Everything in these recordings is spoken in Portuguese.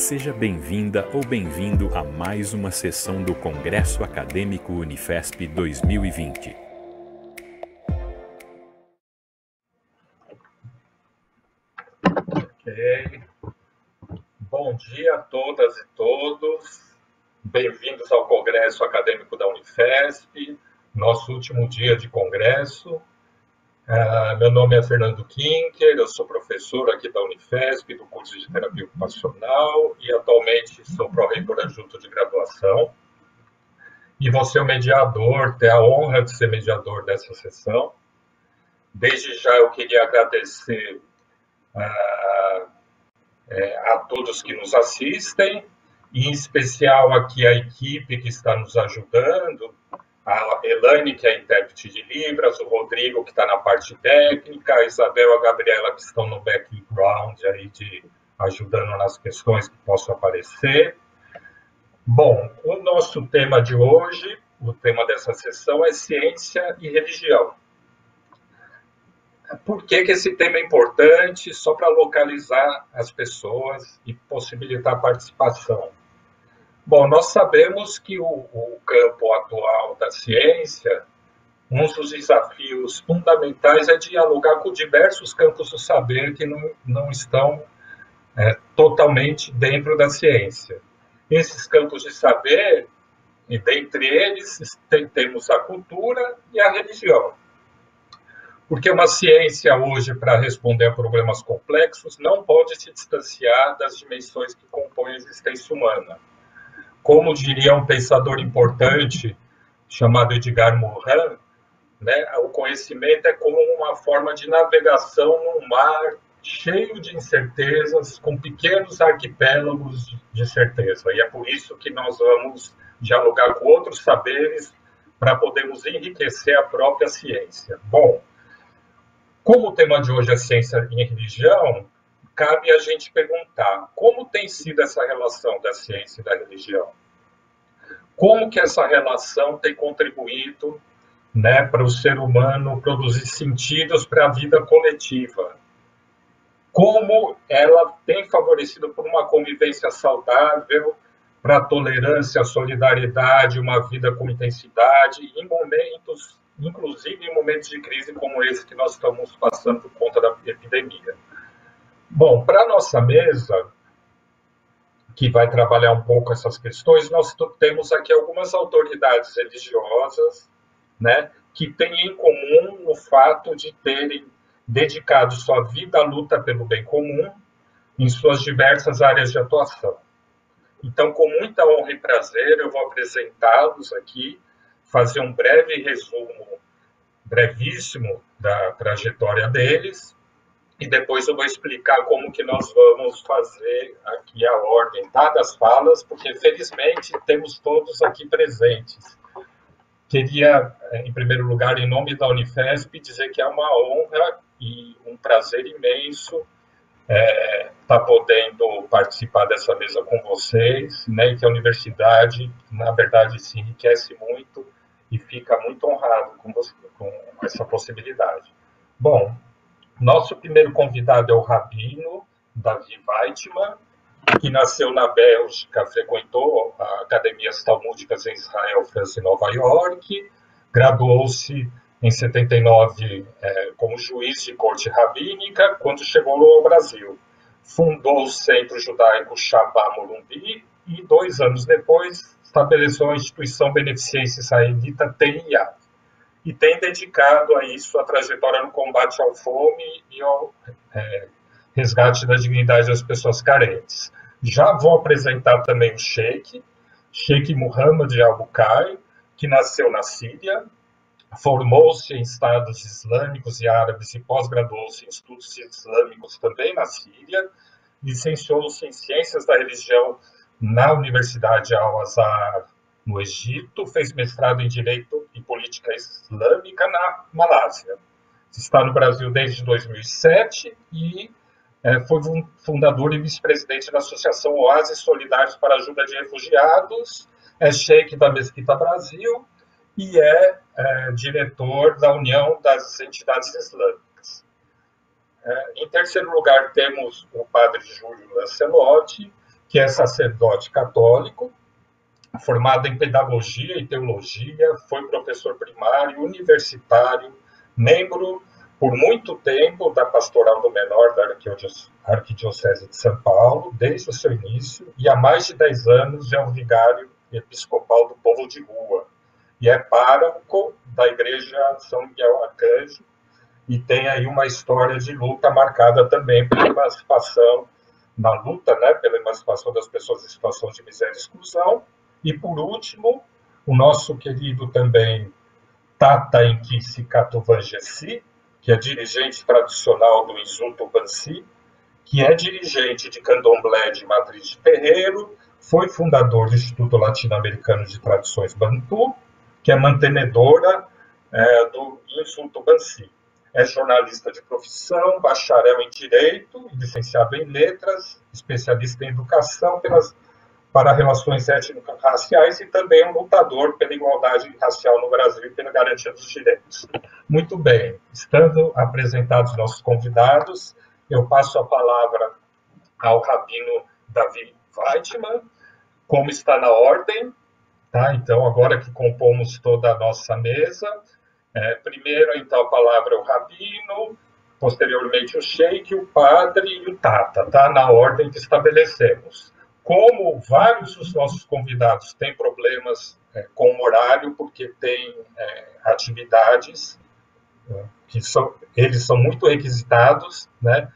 Seja bem-vinda ou bem-vindo a mais uma sessão do Congresso Acadêmico Unifesp 2020. Ok. Bom dia a todas e todos. Bem-vindos ao Congresso Acadêmico da Unifesp, nosso último dia de congresso. Meu nome é Fernando Kinker, eu sou professor aqui da Unifesp, do curso de Terapia Ocupacional e atualmente sou pró-reitor adjunto de graduação. E vou ser o mediador, ter a honra de ser mediador dessa sessão. Desde já eu queria agradecer a todos que nos assistem, e em especial aqui a equipe que está nos ajudando, a Elaine, que é intérprete de Libras, o Rodrigo, que está na parte técnica, a Isabel e a Gabriela, que estão no background, aí ajudando nas questões que possam aparecer. Bom, o nosso tema de hoje, o tema dessa sessão é ciência e religião. Por que esse tema é importante? Só para localizar as pessoas e possibilitar a participação. Bom, nós sabemos que o campo atual da ciência, um dos desafios fundamentais é dialogar com diversos campos do saber que não estão totalmente dentro da ciência. Esses campos de saber, e dentre eles, temos a cultura e a religião. Porque uma ciência hoje, para responder a problemas complexos, não pode se distanciar das dimensões que compõem a existência humana. Como diria um pensador importante, chamado Edgar Morin, né, o conhecimento é como uma forma de navegação num mar cheio de incertezas, com pequenos arquipélagos de certeza. E é por isso que nós vamos dialogar com outros saberes para podermos enriquecer a própria ciência. Bom, como o tema de hoje é ciência e religião, cabe a gente perguntar como tem sido essa relação da ciência e da religião? Como que essa relação tem contribuído, né, para o ser humano produzir sentidos para a vida coletiva? Como ela tem favorecido por uma convivência saudável, para a tolerância, a solidariedade, uma vida com intensidade, em momentos, inclusive em momentos de crise como esse que nós estamos passando por conta da epidemia. Bom, para a nossa mesa, que vai trabalhar um pouco essas questões, nós temos aqui algumas autoridades religiosas, né, que têm em comum o fato de terem dedicado sua vida à luta pelo bem comum em suas diversas áreas de atuação. Então, com muita honra e prazer, eu vou apresentá-los aqui, fazer um breve resumo, brevíssimo, da trajetória deles, e depois eu vou explicar como que nós vamos fazer aqui a ordem das falas, porque, felizmente, temos todos aqui presentes. Queria, em primeiro lugar, em nome da Unifesp, dizer que é uma honra e um prazer imenso estar podendo participar dessa mesa com vocês, né, e que a universidade, na verdade, se enriquece muito e fica muito honrado com essa possibilidade. Bom, nosso primeiro convidado é o Rabino Davi Weitman, que nasceu na Bélgica, frequentou academias talmúdicas em Israel, França e Nova York, graduou-se em 79 como juiz de corte rabínica, quando chegou ao Brasil. Fundou o Centro Judaico Shabá Morumbi e, 2 anos depois, estabeleceu a instituição beneficência israelita TIA. E tem dedicado a isso a trajetória no combate à fome e ao resgate da dignidade das pessoas carentes. Já vou apresentar também o Sheikh Muhammad Al-Bukai, que nasceu na Síria, formou-se em Estados Islâmicos e Árabes e pós-graduou-se em estudos islâmicos também na Síria, licenciou-se em Ciências da Religião na Universidade Al-Azhar, no Egito, fez mestrado em Direito e Política Islâmica na Malásia. Está no Brasil desde 2007 e foi fundador e vice-presidente da Associação Oásis Solidários para a Ajuda de Refugiados, é sheik da Mesquita Brasil e diretor da União das Entidades Islâmicas. Em terceiro lugar, temos o padre Júlio Lancelotti, que é sacerdote católico, formado em pedagogia e teologia, foi professor primário, universitário, membro por muito tempo da Pastoral do Menor da Arquidiocese de São Paulo, desde o seu início, e há mais de 10 anos é o vigário episcopal do Povo de Rua, e é pároco da Igreja São Miguel Arcanjo, e tem aí uma história de luta marcada também pela emancipação, na luta, né, pela emancipação das pessoas em situação de miséria e exclusão. E, por último, o nosso querido também Tata Enkici Katovangessi, que é dirigente tradicional do Insulto Bansi, que é dirigente de Candomblé de Matriz de Terreiro, foi fundador do Instituto Latino-Americano de Tradições Bantu, que é mantenedora do Insulto Bansi. É jornalista de profissão, bacharel em Direito, licenciado em Letras, especialista em Educação para relações étnico-raciais e também um lutador pela igualdade racial no Brasil e pela garantia dos direitos. Muito bem, estando apresentados nossos convidados, eu passo a palavra ao Rabino Davi Weidman, como está na ordem, tá? Então, agora que compomos toda a nossa mesa, primeiro, então, a palavra ao Rabino, posteriormente o Sheik, o Padre e o Tata, tá? Na ordem que estabelecemos. Como vários dos nossos convidados têm problemas com o horário, porque têm atividades eles são muito requisitados, né?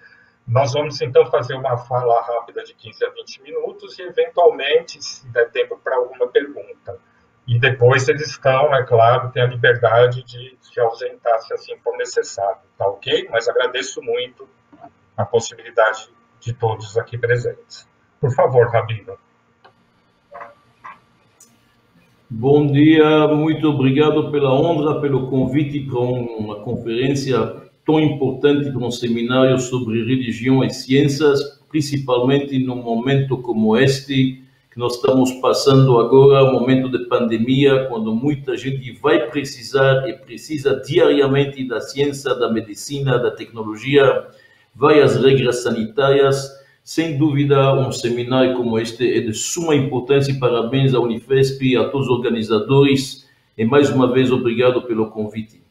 Nós vamos, então, fazer uma fala rápida de 15 a 20 minutos e, eventualmente, se der tempo para alguma pergunta. E depois eles estão, é claro, têm a liberdade de se ausentar se assim for necessário, tá ok? Mas agradeço muito a possibilidade de todos aqui presentes. Por favor, Rabino. Bom dia, muito obrigado pela honra, pelo convite para uma conferência tão importante, para um seminário sobre religião e ciências, principalmente num momento como este, que nós estamos passando agora, um momento de pandemia, quando muita gente vai precisar e precisa diariamente da ciência, da medicina, da tecnologia, várias regras sanitárias. Sem dúvida, um seminário como este é de suma importância e parabéns à Unifesp e a todos os organizadores. E mais uma vez, obrigado pelo convite.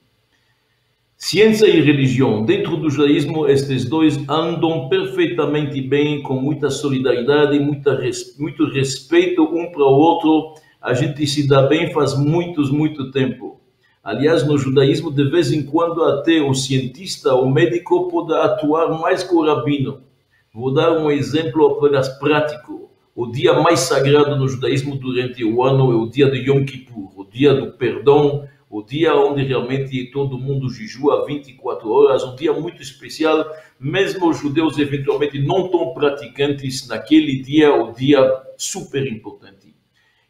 Ciência e religião. Dentro do judaísmo, estes dois andam perfeitamente bem, com muita solidariedade, muito respeito um para o outro. A gente se dá bem faz muito tempo. Aliás, no judaísmo, de vez em quando, até o cientista, o médico, pode atuar mais que o rabino. Vou dar um exemplo apenas prático. O dia mais sagrado no judaísmo durante o ano é o dia de Yom Kippur, o dia do perdão, o dia onde realmente todo mundo jejua 24 horas, um dia muito especial, mesmo os judeus eventualmente não tão praticantes naquele dia, o dia super importante.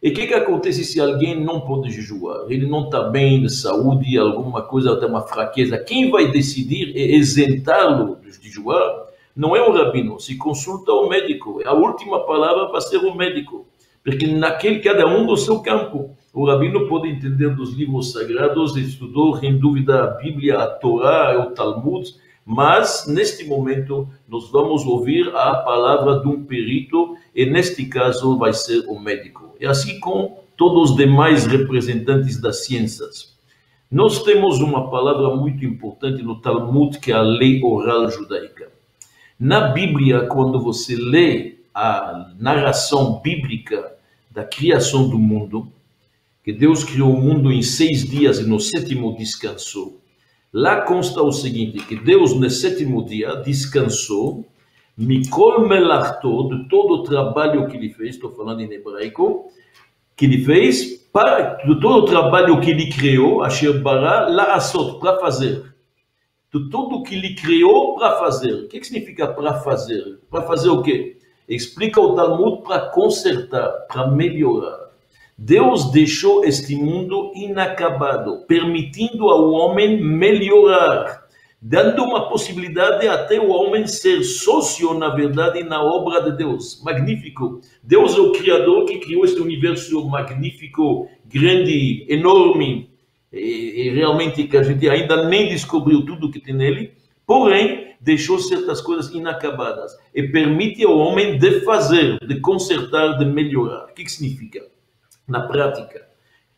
E o que acontece se alguém não pode jejuar? Ele não está bem de saúde, alguma coisa, tem uma fraqueza. Quem vai decidir é isentá-lo de jejuar? Não é o rabino, se consulta o médico. A última palavra vai ser o médico, porque cada um do seu campo. O rabino pode entender dos livros sagrados, estudou, sem dúvida, a Bíblia, a Torá, o Talmud, mas, neste momento, nós vamos ouvir a palavra de um perito, e neste caso vai ser o médico. E assim com todos os demais representantes das ciências. Nós temos uma palavra muito importante no Talmud, que é a lei oral judaica. Na Bíblia, quando você lê a narração bíblica da criação do mundo, que Deus criou o mundo em 6 dias e no 7º descansou, lá consta o seguinte, que Deus no 7º dia descansou, mikol melachto, de todo o trabalho que ele fez, estou falando em hebraico, que ele fez, de todo o trabalho que ele criou, asher bara la'asot, para fazer. De tudo que ele criou para fazer. O que significa para fazer? Para fazer o quê? Explica o Talmud para consertar, para melhorar. Deus deixou este mundo inacabado, permitindo ao homem melhorar, dando uma possibilidade até o homem ser sócio, na verdade, na obra de Deus. Magnífico. Deus é o Criador que criou este universo magnífico, grande, enorme, e realmente que a gente ainda nem descobriu tudo que tem nele, Porém, deixou certas coisas inacabadas e permite ao homem de fazer, de consertar, de melhorar. O que significa? Na prática,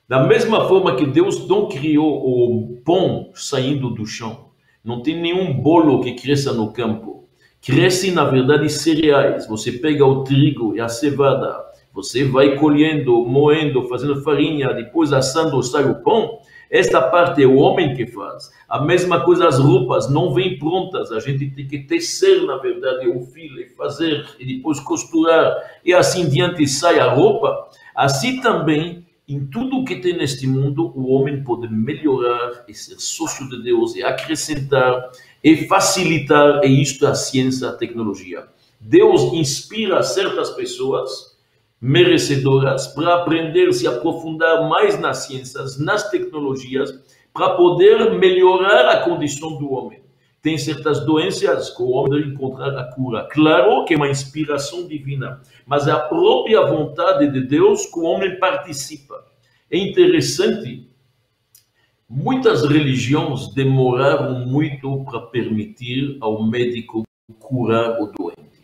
da mesma forma que Deus não criou o pão saindo do chão, não tem nenhum bolo que cresça no campo. Crescem, na verdade, cereais. Você pega o trigo e a cevada, você vai colhendo, moendo, fazendo farinha, depois assando, sai o pão. Esta parte é o homem que faz. A mesma coisa as roupas, não vêm prontas. A gente tem que tecer, na verdade, o fio e fazer, e depois costurar, e assim diante sai a roupa. Assim também, em tudo que tem neste mundo, o homem pode melhorar e ser sócio de Deus, e acrescentar, e facilitar, e isto é a ciência, a tecnologia. Deus inspira certas pessoas merecedoras para aprender, se aprofundar mais nas ciências, nas tecnologias, para poder melhorar a condição do homem. Tem certas doenças que o homem deve encontrar a cura. Claro que é uma inspiração divina, mas é a própria vontade de Deus que o homem participa. É interessante, muitas religiões demoraram muito para permitir ao médico curar o doente,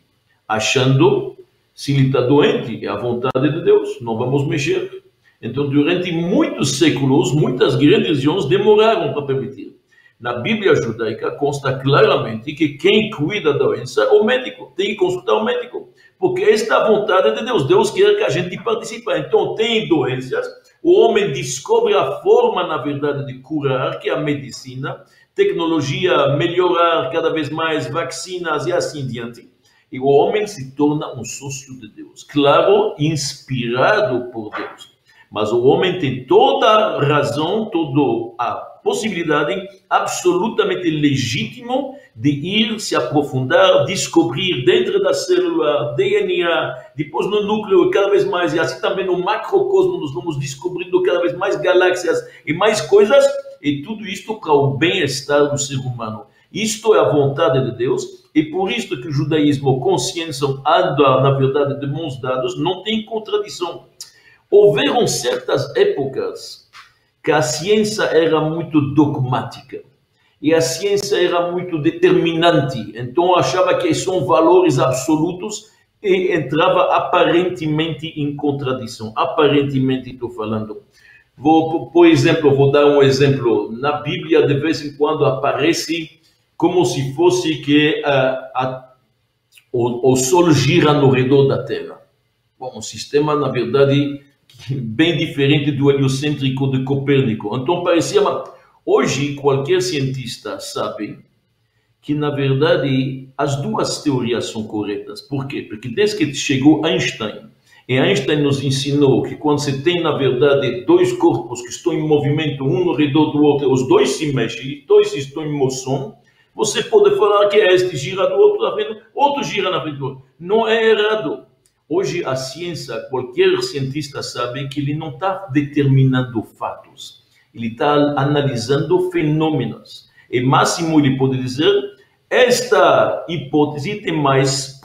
achando se ele está doente, é a vontade de Deus, não vamos mexer. Então, durante muitos séculos, muitas grandes religiões demoraram para permitir. Na Bíblia judaica consta claramente que quem cuida da doença é o médico, tem que consultar o médico, porque esta é a vontade de Deus. Deus quer que a gente participe. Então, tem doenças, o homem descobre a forma, na verdade, de curar, que é a medicina, tecnologia, melhorar cada vez mais, vacinas e assim diante. E o homem se torna um sócio de Deus. Claro, inspirado por Deus. Mas o homem tem toda a razão, toda a possibilidade absolutamente legítima de ir se aprofundar, descobrir dentro da célula, DNA, depois no núcleo e cada vez mais, e assim também no macrocosmo nós vamos descobrindo cada vez mais galáxias e mais coisas, e tudo isto para o bem-estar do ser humano. Isto é a vontade de Deus, e por isso que o judaísmo, com ciência, anda, na verdade, de mãos dadas, não tem contradição. Houveram certas épocas que a ciência era muito dogmática, e a ciência era muito determinante, então achava que são valores absolutos e entrava aparentemente em contradição. Aparentemente, estou falando. Por exemplo, vou dar um exemplo. Na Bíblia, de vez em quando, aparece como se fosse que o Sol gira no redor da Terra. Bom, um sistema, na verdade, bem diferente do heliocêntrico de Copérnico. Então, parecia... Hoje, qualquer cientista sabe que, na verdade, as duas teorias são corretas. Por quê? Porque desde que chegou Einstein, e Einstein nos ensinou que quando você tem, na verdade, dois corpos que estão em movimento, um no redor do outro, os dois se mexem, os dois estão em moção, você pode falar que este gira do outro na frente, outro gira na frente do outro. Não é errado. Hoje a ciência, qualquer cientista sabe que ele não está determinando fatos. Ele está analisando fenômenos. E máximo ele pode dizer, esta hipótese tem mais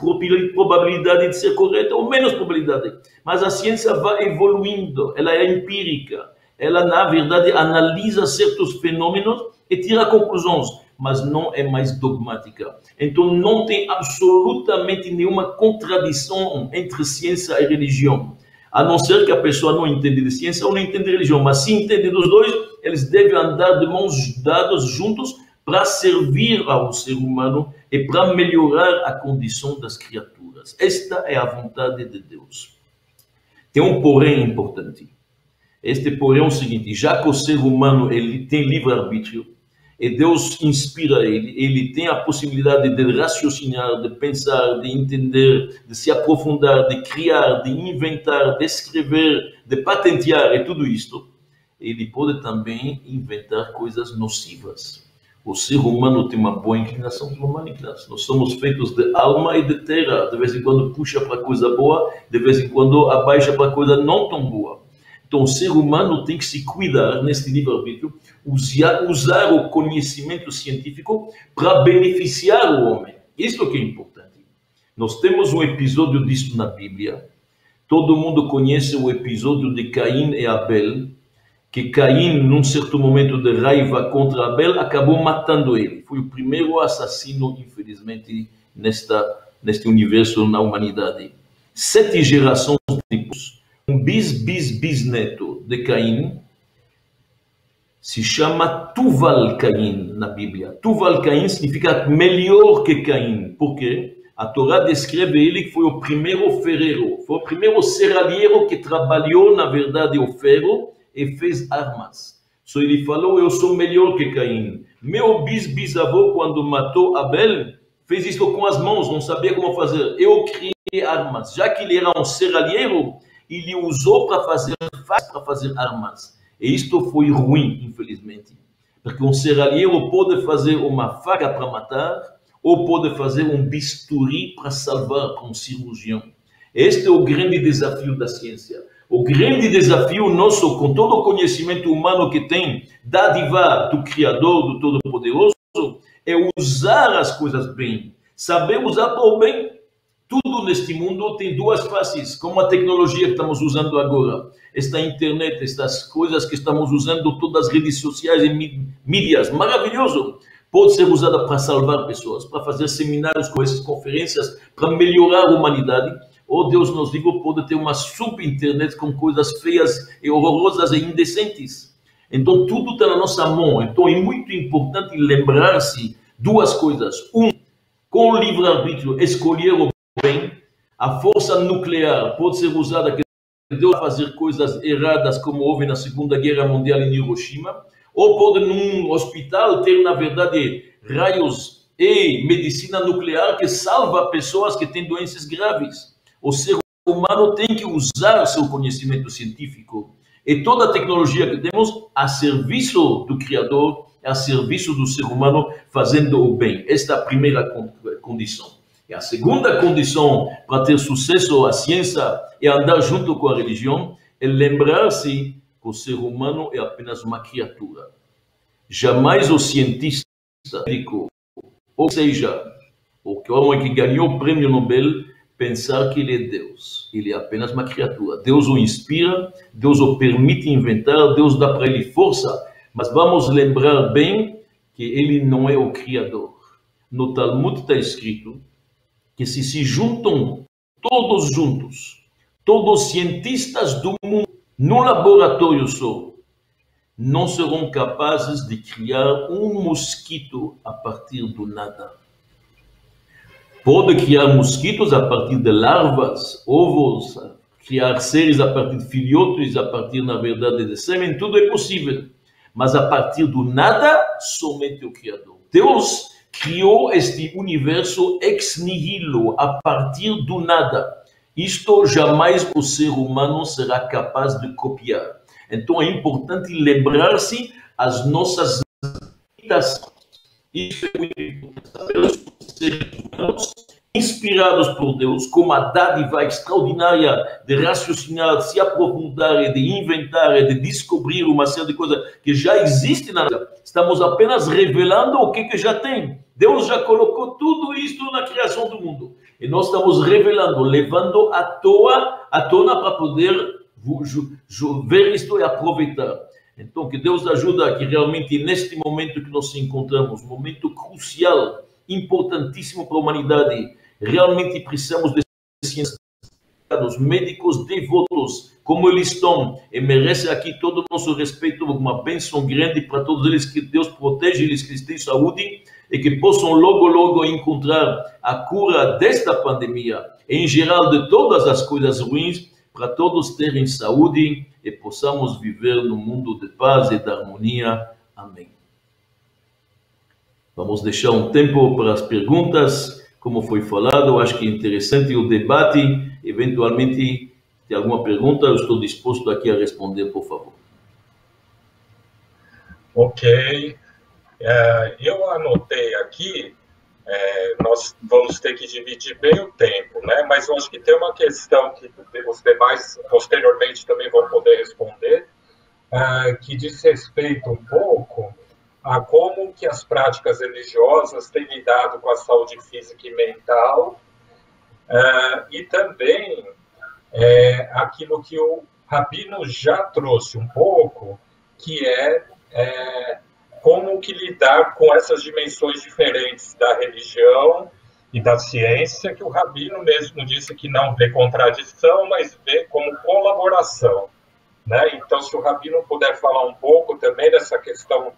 probabilidade de ser correta ou menos probabilidade. Mas a ciência vai evoluindo, ela é empírica. Ela, na verdade, analisa certos fenômenos e tira conclusões, mas não é mais dogmática. Então, não tem absolutamente nenhuma contradição entre ciência e religião. A não ser que a pessoa não entenda de ciência ou não entenda de religião. Mas se entende dos dois, eles devem andar de mãos dadas juntos para servir ao ser humano e para melhorar a condição das criaturas. Esta é a vontade de Deus. Tem um porém importante. Este porém é o seguinte, já que o ser humano ele tem livre-arbítrio, e Deus inspira ele tem a possibilidade de raciocinar, de pensar, de entender, de se aprofundar, de criar, de inventar, de escrever, de patentear e tudo isto. Ele pode também inventar coisas nocivas. O ser humano tem uma boa inclinação e uma má inclinação. Nós somos feitos de alma e de terra. De vez em quando puxa para coisa boa, de vez em quando abaixa para coisa não tão boa. Então, o ser humano tem que se cuidar nesse livre-arbítrio, usar o conhecimento científico para beneficiar o homem. Isso é que é importante. Nós temos um episódio disso na Bíblia. Todo mundo conhece o episódio de Caim e Abel, que Caim, num certo momento de raiva contra Abel, acabou matando ele. Foi o primeiro assassino, infelizmente, neste universo, na humanidade. 7 gerações depois, um bisneto de Caim, se chama Tuval-Caim na Bíblia. Tuval-Caim significa melhor que Caim. Por quê? A Torá descreve ele que foi o primeiro ferreiro, foi o primeiro serralheiro que trabalhou, na verdade, o ferro e fez armas. So ele falou, eu sou melhor que Caim. Meu bisavô, quando matou Abel, fez isso com as mãos, não sabia como fazer. Eu criei armas. Já que ele era um serralheiro, ele usou para fazer armas. E isto foi ruim, infelizmente. Porque um serralheiro pode fazer uma faca para matar, ou pode fazer um bisturi para salvar, para um cirurgião. Este é o grande desafio da ciência. O grande desafio nosso, com todo o conhecimento humano que tem, dádiva do Criador, do Todo-Poderoso, é usar as coisas bem. Saber usar para o bem. Tudo neste mundo tem duas faces, como a tecnologia que estamos usando agora. Esta internet, estas coisas que estamos usando, todas as redes sociais e mídias, maravilhoso. Pode ser usada para salvar pessoas, para fazer seminários com essas conferências, para melhorar a humanidade. Ou Deus nos livre, pode ter uma sub-internet com coisas feias e horrorosas e indecentes. Então tudo está na nossa mão. Então é muito importante lembrar-se duas coisas. Com o livre-arbítrio, escolher o bem. A força nuclear pode ser usada para Deus fazer coisas erradas, como houve na Segunda Guerra Mundial em Hiroshima. Ou pode, num hospital, ter, na verdade, raios e medicina nuclear que salva pessoas que têm doenças graves. O ser humano tem que usar seu conhecimento científico e toda a tecnologia que temos a serviço do Criador, a serviço do ser humano, fazendo o bem. Esta é a primeira condição. E a segunda condição para ter sucesso a ciência e andar junto com a religião é lembrar-se que o ser humano é apenas uma criatura. Jamais o cientista médico, ou seja, o homem que ganhou o prêmio Nobel, pensar que ele é Deus. Ele é apenas uma criatura. Deus o inspira, Deus o permite inventar, Deus dá para ele força, mas vamos lembrar bem que ele não é o Criador. No Talmud está escrito que se juntam todos juntos, todos os cientistas do mundo, no laboratório só, não serão capazes de criar um mosquito a partir do nada. Pode criar mosquitos a partir de larvas, ovos, criar seres a partir de filhotes, a partir, na verdade, de sêmen, tudo é possível. Mas a partir do nada, somente o Criador. Deus criou este universo ex nihilo, a partir do nada. Isto jamais o ser humano será capaz de copiar. Então é importante lembrar-se as nossas limitações. Isso é muito importante saber. Os seres humanos, inspirados por Deus, com uma dádiva extraordinária de raciocinar, de se aprofundar, e de inventar, e de descobrir uma série de coisas que já existem na vida. Estamos apenas revelando o que já tem. Deus já colocou tudo isso na criação do mundo. E nós estamos revelando, levando à tona para poder ver isto e aproveitar. Então, que Deus ajude que realmente neste momento que nós nos encontramos, um momento crucial, importantíssimo para a humanidade, realmente precisamos de ciência, dos médicos devotos, como eles estão, e merece aqui todo o nosso respeito, uma bênção grande para todos eles, que Deus proteja eles, que eles tenham saúde, e que possam logo encontrar a cura desta pandemia, e em geral de todas as coisas ruins, para todos terem saúde e possamos viver num mundo de paz e de harmonia. Amém. Vamos deixar um tempo para as perguntas. Como foi falado, acho que é interessante o debate. Eventualmente, se tem alguma pergunta, eu estou disposto aqui a responder, por favor. Ok. Eu anotei aqui, nós vamos ter que dividir bem o tempo, né? Mas eu acho que tem uma questão que os demais posteriormente também vão poder responder, que diz respeito um pouco a como que as práticas religiosas têm lidado com a saúde física e mental, e também aquilo que o Rabino já trouxe um pouco, que como que lidar com essas dimensões diferentes da religião e da ciência, que o Rabino mesmo disse que não vê contradição, mas vê como colaboração, né? Então, se o Rabino puder falar um pouco também dessa questão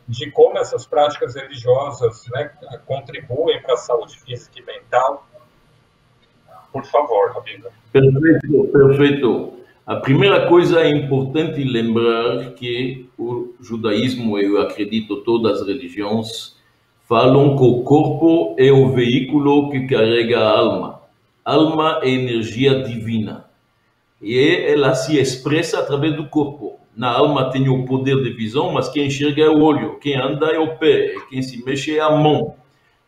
de como essas práticas religiosas, né, contribuem para a saúde física e mental, por favor, Rabino. Perfeito, perfeito. A primeira coisa é importante lembrar que o judaísmo, eu acredito todas as religiões, falam que o corpo é o veículo que carrega a alma. Alma é energia divina. E ela se expressa através do corpo. Na alma tem o poder de visão, mas quem enxerga é o olho, quem anda é o pé, quem se mexe é a mão.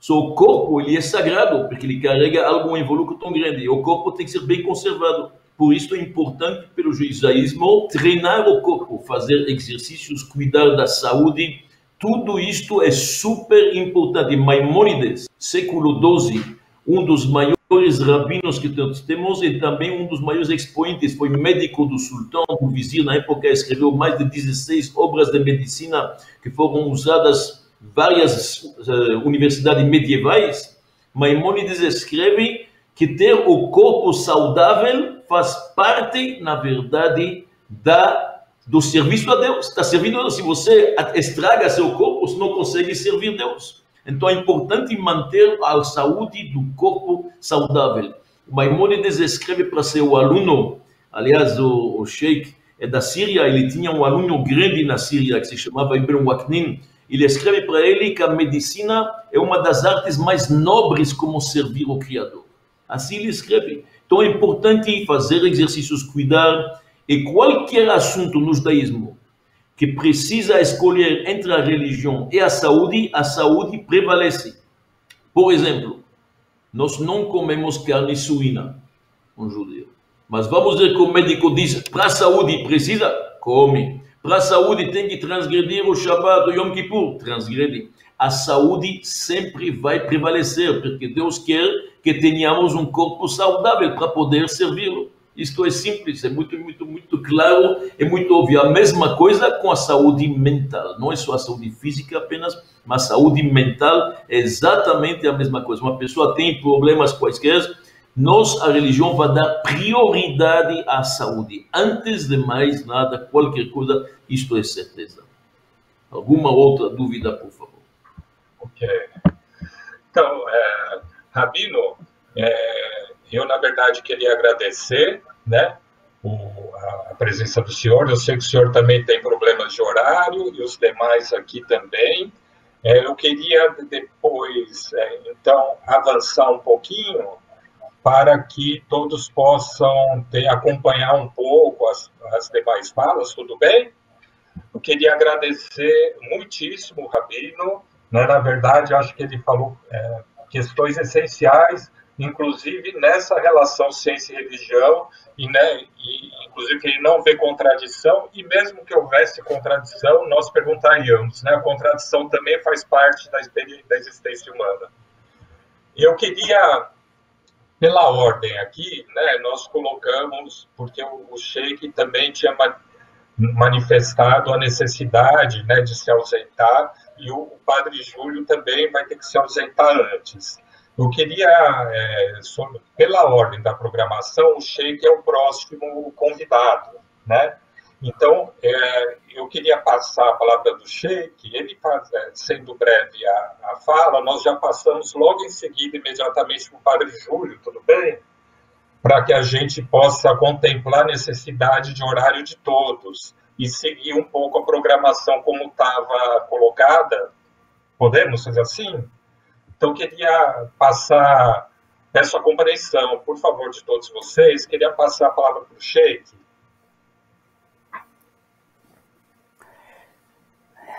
O corpo ele é sagrado, porque ele carrega algo, um invólucro tão grande. E o corpo tem que ser bem conservado. Por isso é importante, pelo judaísmo, treinar o corpo, fazer exercícios, cuidar da saúde. Tudo isto é super importante. Maimônides, século XII, um dos maiores rabinos que nós temos e também um dos maiores expoentes, foi médico do sultão, do vizir, na época escreveu mais de 16 obras de medicina que foram usadas em várias universidades medievais. Maimônides escreve que ter o corpo saudável faz parte, na verdade, do serviço a Deus. Está servindo a Deus. Se você estraga seu corpo, você não consegue servir Deus. Então é importante manter a saúde do corpo saudável. O Maimônides escreve para seu aluno, aliás, o Sheikh é da Síria, ele tinha um aluno grande na Síria que se chamava Ibn Waqnin. Ele escreve para ele que a medicina é uma das artes mais nobres como servir o Criador. Assim ele escreve. Então é importante fazer exercícios, cuidar, e qualquer assunto no judaísmo que precisa escolher entre a religião e a saúde prevalece. Por exemplo, nós não comemos carne suína, um judeu. Mas vamos dizer que o médico diz, para a saúde precisa, come. Para a saúde tem que transgredir o Shabbat, o Yom Kippur, transgrede. A saúde sempre vai prevalecer, porque Deus quer que tenhamos um corpo saudável para poder servi-lo. Isto é simples, é muito claro, é muito óbvio. A mesma coisa com a saúde mental. Não é só a saúde física apenas, mas a saúde mental é exatamente a mesma coisa. Uma pessoa tem problemas quaisquer, a religião vai dar prioridade à saúde. Antes de mais nada, qualquer coisa, isto é certeza. Alguma outra dúvida, por favor? Ok. Então, Rabino, eu, na verdade, queria agradecer, né, a presença do senhor. Eu sei que o senhor também tem problemas de horário, e os demais aqui também. Eu queria depois, então, avançar um pouquinho para que todos possam acompanhar um pouco as demais falas, tudo bem? Eu queria agradecer muitíssimo o Rabino, né? Na verdade, acho que ele falou questões essenciais, inclusive nessa relação ciência e religião, inclusive que ele não vê contradição, e mesmo que houvesse contradição, nós perguntaríamos, né? A contradição também faz parte da existência humana. Eu queria, pela ordem aqui, né, nós colocamos, porque o Sheikh também tinha manifestado a necessidade, né, de se ausentar, e o Padre Júlio também vai ter que se ausentar antes. Eu queria, pela ordem da programação, o Sheikh é o próximo convidado, né? Então, eu queria passar a palavra do Sheikh, ele sendo breve a fala, nós já passamos logo em seguida, imediatamente, para o Padre Júlio, tudo bem? Para que a gente possa contemplar a necessidade de horário de todos e seguir um pouco a programação como estava colocada. Podemos fazer assim? Então, queria passar, peço a compreensão, por favor, de todos vocês, queria passar a palavra para o Sheikh.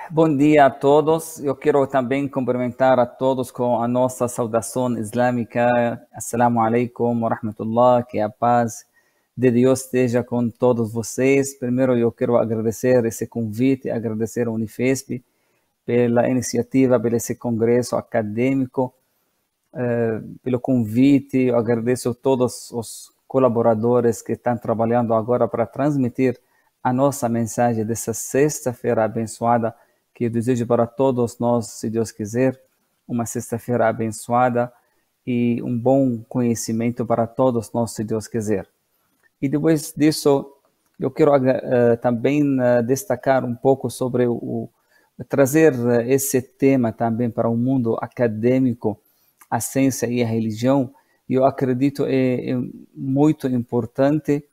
Bom dia a todos. Eu quero também cumprimentar a todos com a nossa saudação islâmica. Assalamu alaikum wa rahmatullah. Que a paz de Deus esteja com todos vocês. Primeiro, eu quero agradecer esse convite, agradecer ao Unifesp pela iniciativa, pelo esse congresso acadêmico, pelo convite. Eu agradeço a todos os colaboradores que estão trabalhando agora para transmitir a nossa mensagem dessa sexta-feira abençoada, que eu desejo para todos nós, se Deus quiser, uma sexta-feira abençoada e um bom conhecimento para todos nós, se Deus quiser. E depois disso, eu quero também destacar um pouco sobre trazer esse tema também para o mundo acadêmico, a ciência e a religião. Eu acredito é muito importante,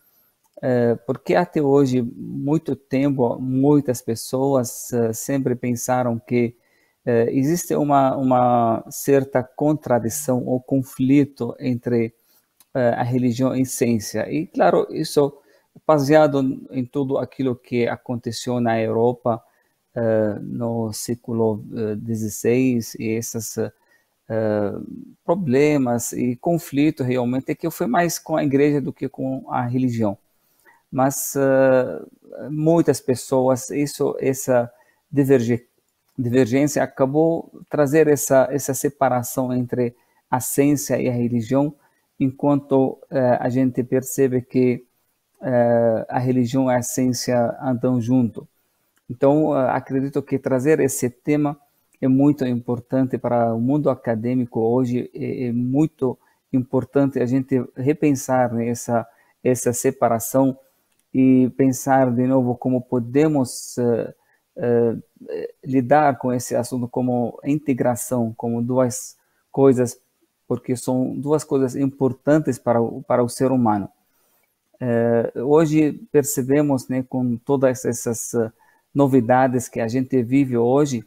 porque até hoje, muito tempo, muitas pessoas sempre pensaram que existe uma certa contradição ou conflito entre a religião e a ciência. E, claro, isso baseado em tudo aquilo que aconteceu na Europa no século XVI e esses problemas e conflitos realmente, que foi mais com a igreja do que com a religião. Mas muitas pessoas, essa divergência acabou trazer essa separação entre a ciência e a religião, enquanto a gente percebe que a religião e a ciência andam junto. Então, acredito que trazer esse tema é muito importante para o mundo acadêmico hoje, é muito importante a gente repensar essa separação e pensar de novo como podemos lidar com esse assunto como integração, como duas coisas, porque são duas coisas importantes para o ser humano. Hoje percebemos, né, com todas essas novidades que a gente vive hoje,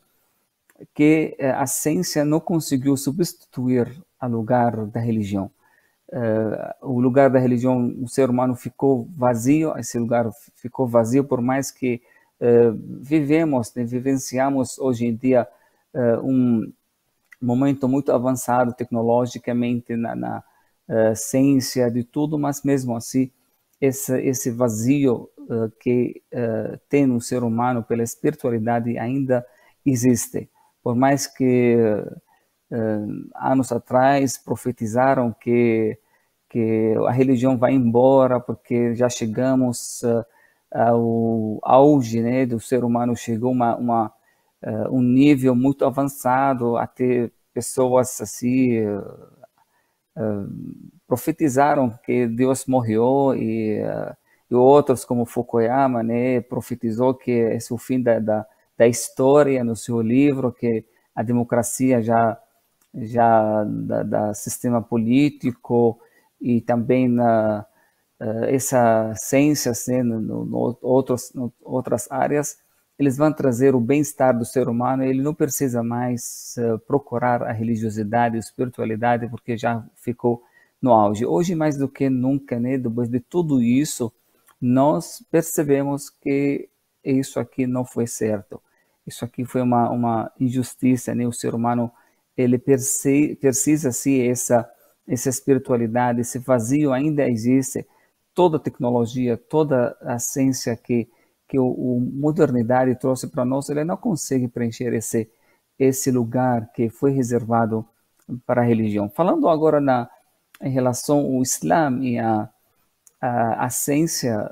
que a ciência não conseguiu substituir o lugar da religião. O lugar da religião, o ser humano ficou vazio, esse lugar ficou vazio, por mais que vivenciamos hoje em dia um momento muito avançado tecnologicamente na ciência de tudo, mas mesmo assim esse vazio que tem no ser humano pela espiritualidade ainda existe. Por mais que anos atrás profetizaram que a religião vai embora porque já chegamos ao auge, né, do ser humano, chegou um nível muito avançado, até pessoas assim profetizaram que Deus morreu e outros como Fukuyama, né, profetizou que esse é o fim da história no seu livro, que a democracia já da sistema político e também essa ciência, né, outras áreas, eles vão trazer o bem-estar do ser humano. Ele não precisa mais procurar a religiosidade, a espiritualidade, porque já ficou no auge. Hoje, mais do que nunca, né, depois de tudo isso, nós percebemos que isso aqui não foi certo. Isso aqui foi uma injustiça, né? O ser humano, ele precisa sim essa espiritualidade, esse vazio ainda existe. Toda a tecnologia, toda a ciência que a modernidade trouxe para nós, ele não consegue preencher esse lugar que foi reservado para a religião. Falando agora em relação ao Islã e a ciência,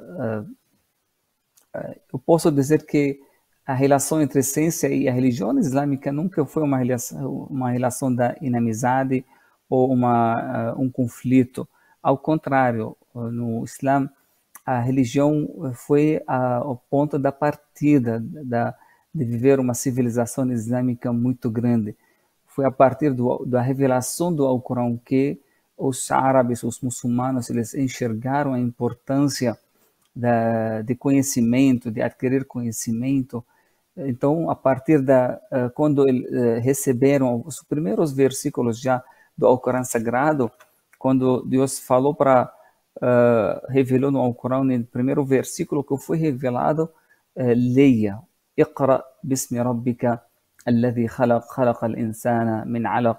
eu posso dizer que a relação entre a ciência e a religião islâmica nunca foi uma relação da inimizade ou um conflito. Ao contrário, no Islã, a religião foi o ponto da partida de viver uma civilização islâmica muito grande. Foi a partir da revelação do Alcorão que os árabes, os muçulmanos, eles enxergaram a importância de conhecimento, de adquirir conhecimento. Então, a partir quando receberam os primeiros versículos já do Alcorão Sagrado, quando Deus falou revelou no Alcorão, no primeiro versículo que foi revelado, leia: Iqra bismi rabbika alladhi khalaqa al-insana min alaq.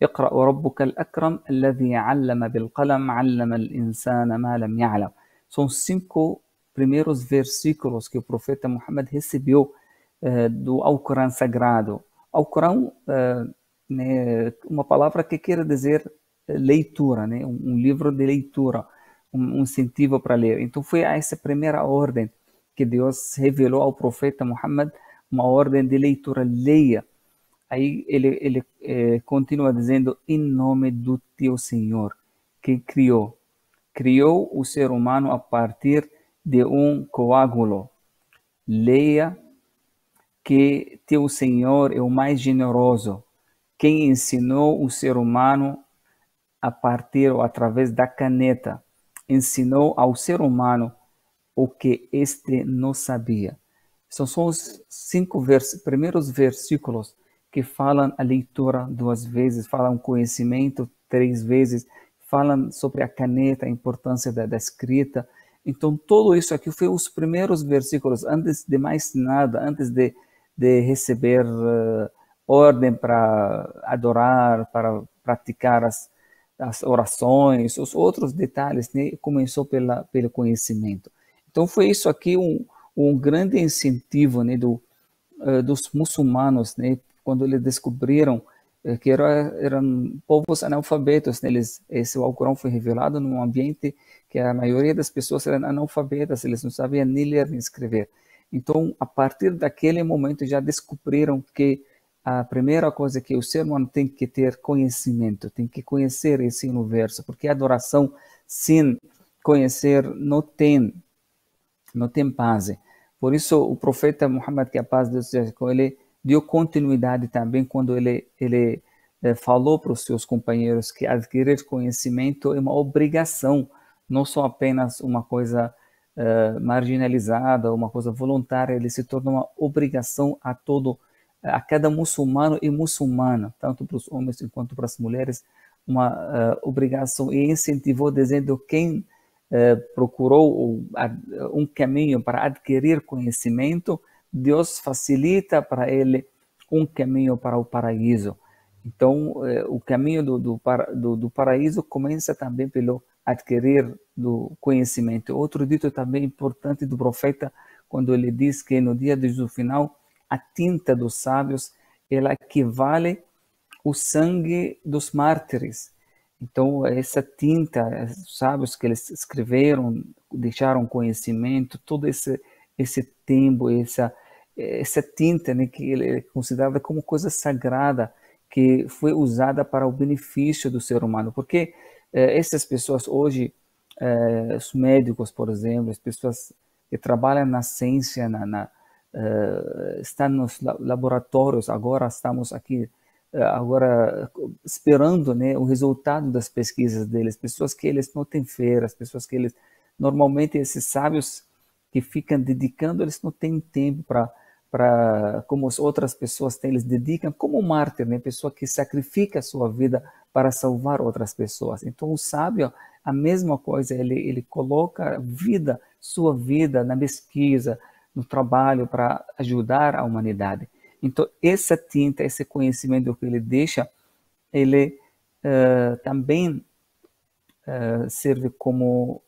اقرأ وربك الأكرم الذي علم بالقلم علم الإنسان ما لم يعلم. São 5 primeiros versículos que o profeta Muhammad recebeu do Alcorão Sagrado. Alcorão, né, uma palavra que quer dizer leitura, né, um livro de leitura, um incentivo para ler. Então foi essa primeira ordem que Deus revelou ao profeta Muhammad uma ordem de leitura, leia. Aí ele continua dizendo, em nome do teu Senhor, que criou o ser humano a partir de um coágulo. Leia que teu Senhor é o mais generoso, quem ensinou o ser humano a partir ou através da caneta, ensinou ao ser humano o que este não sabia. São os 5 primeiros versículos que falam a leitura 2 vezes, falam conhecimento 3 vezes, falam sobre a caneta, a importância da escrita. Então, tudo isso aqui foi os primeiros versículos, antes de mais nada, antes de receber ordem para adorar, para praticar as orações, os outros detalhes, né? Começou pelo conhecimento. Então, foi isso aqui um grande incentivo, né, dos muçulmanos, né, quando eles descobriram que eram povos analfabetos. Né, esse Alcorão foi revelado num ambiente que a maioria das pessoas eram analfabetas, eles não sabiam nem ler nem escrever. Então, a partir daquele momento, já descobriram que a primeira coisa é que o ser humano tem que ter conhecimento, tem que conhecer esse universo, porque a adoração sem conhecer não tem base. Por isso, o profeta Muhammad, que a paz de Deus seja com ele, deu continuidade também quando ele falou para os seus companheiros que adquirir conhecimento é uma obrigação, não só apenas uma coisa marginalizada, uma coisa voluntária, ele se torna uma obrigação a cada muçulmano e muçulmana, tanto para os homens quanto para as mulheres, uma obrigação, e incentivou dizendo quem procurou um caminho para adquirir conhecimento, Deus facilita para ele um caminho para o paraíso. Então, o caminho do paraíso começa também pelo adquirir do conhecimento. Outro dito também importante do profeta, quando ele diz que no dia do final, a tinta dos sábios, ela equivale ao sangue dos mártires. Então, essa tinta, os sábios que eles escreveram, deixaram conhecimento, todo esse tempo, essa tinta, né, que ele é considerada como coisa sagrada, que foi usada para o benefício do ser humano. Porque essas pessoas hoje, os médicos, por exemplo, as pessoas que trabalham na ciência, estão nos laboratórios, agora estamos aqui, agora esperando, né, o resultado das pesquisas deles, pessoas que eles não têm feiras, pessoas que eles, normalmente esses sábios que ficam dedicando, eles não têm tempo para como as outras pessoas têm, eles dedicam como um mártir, né, pessoa que sacrifica a sua vida para salvar outras pessoas. Então o sábio, a mesma coisa, ele coloca sua vida na pesquisa, no trabalho para ajudar a humanidade. Então, essa tinta, esse conhecimento que ele deixa, ele também serve como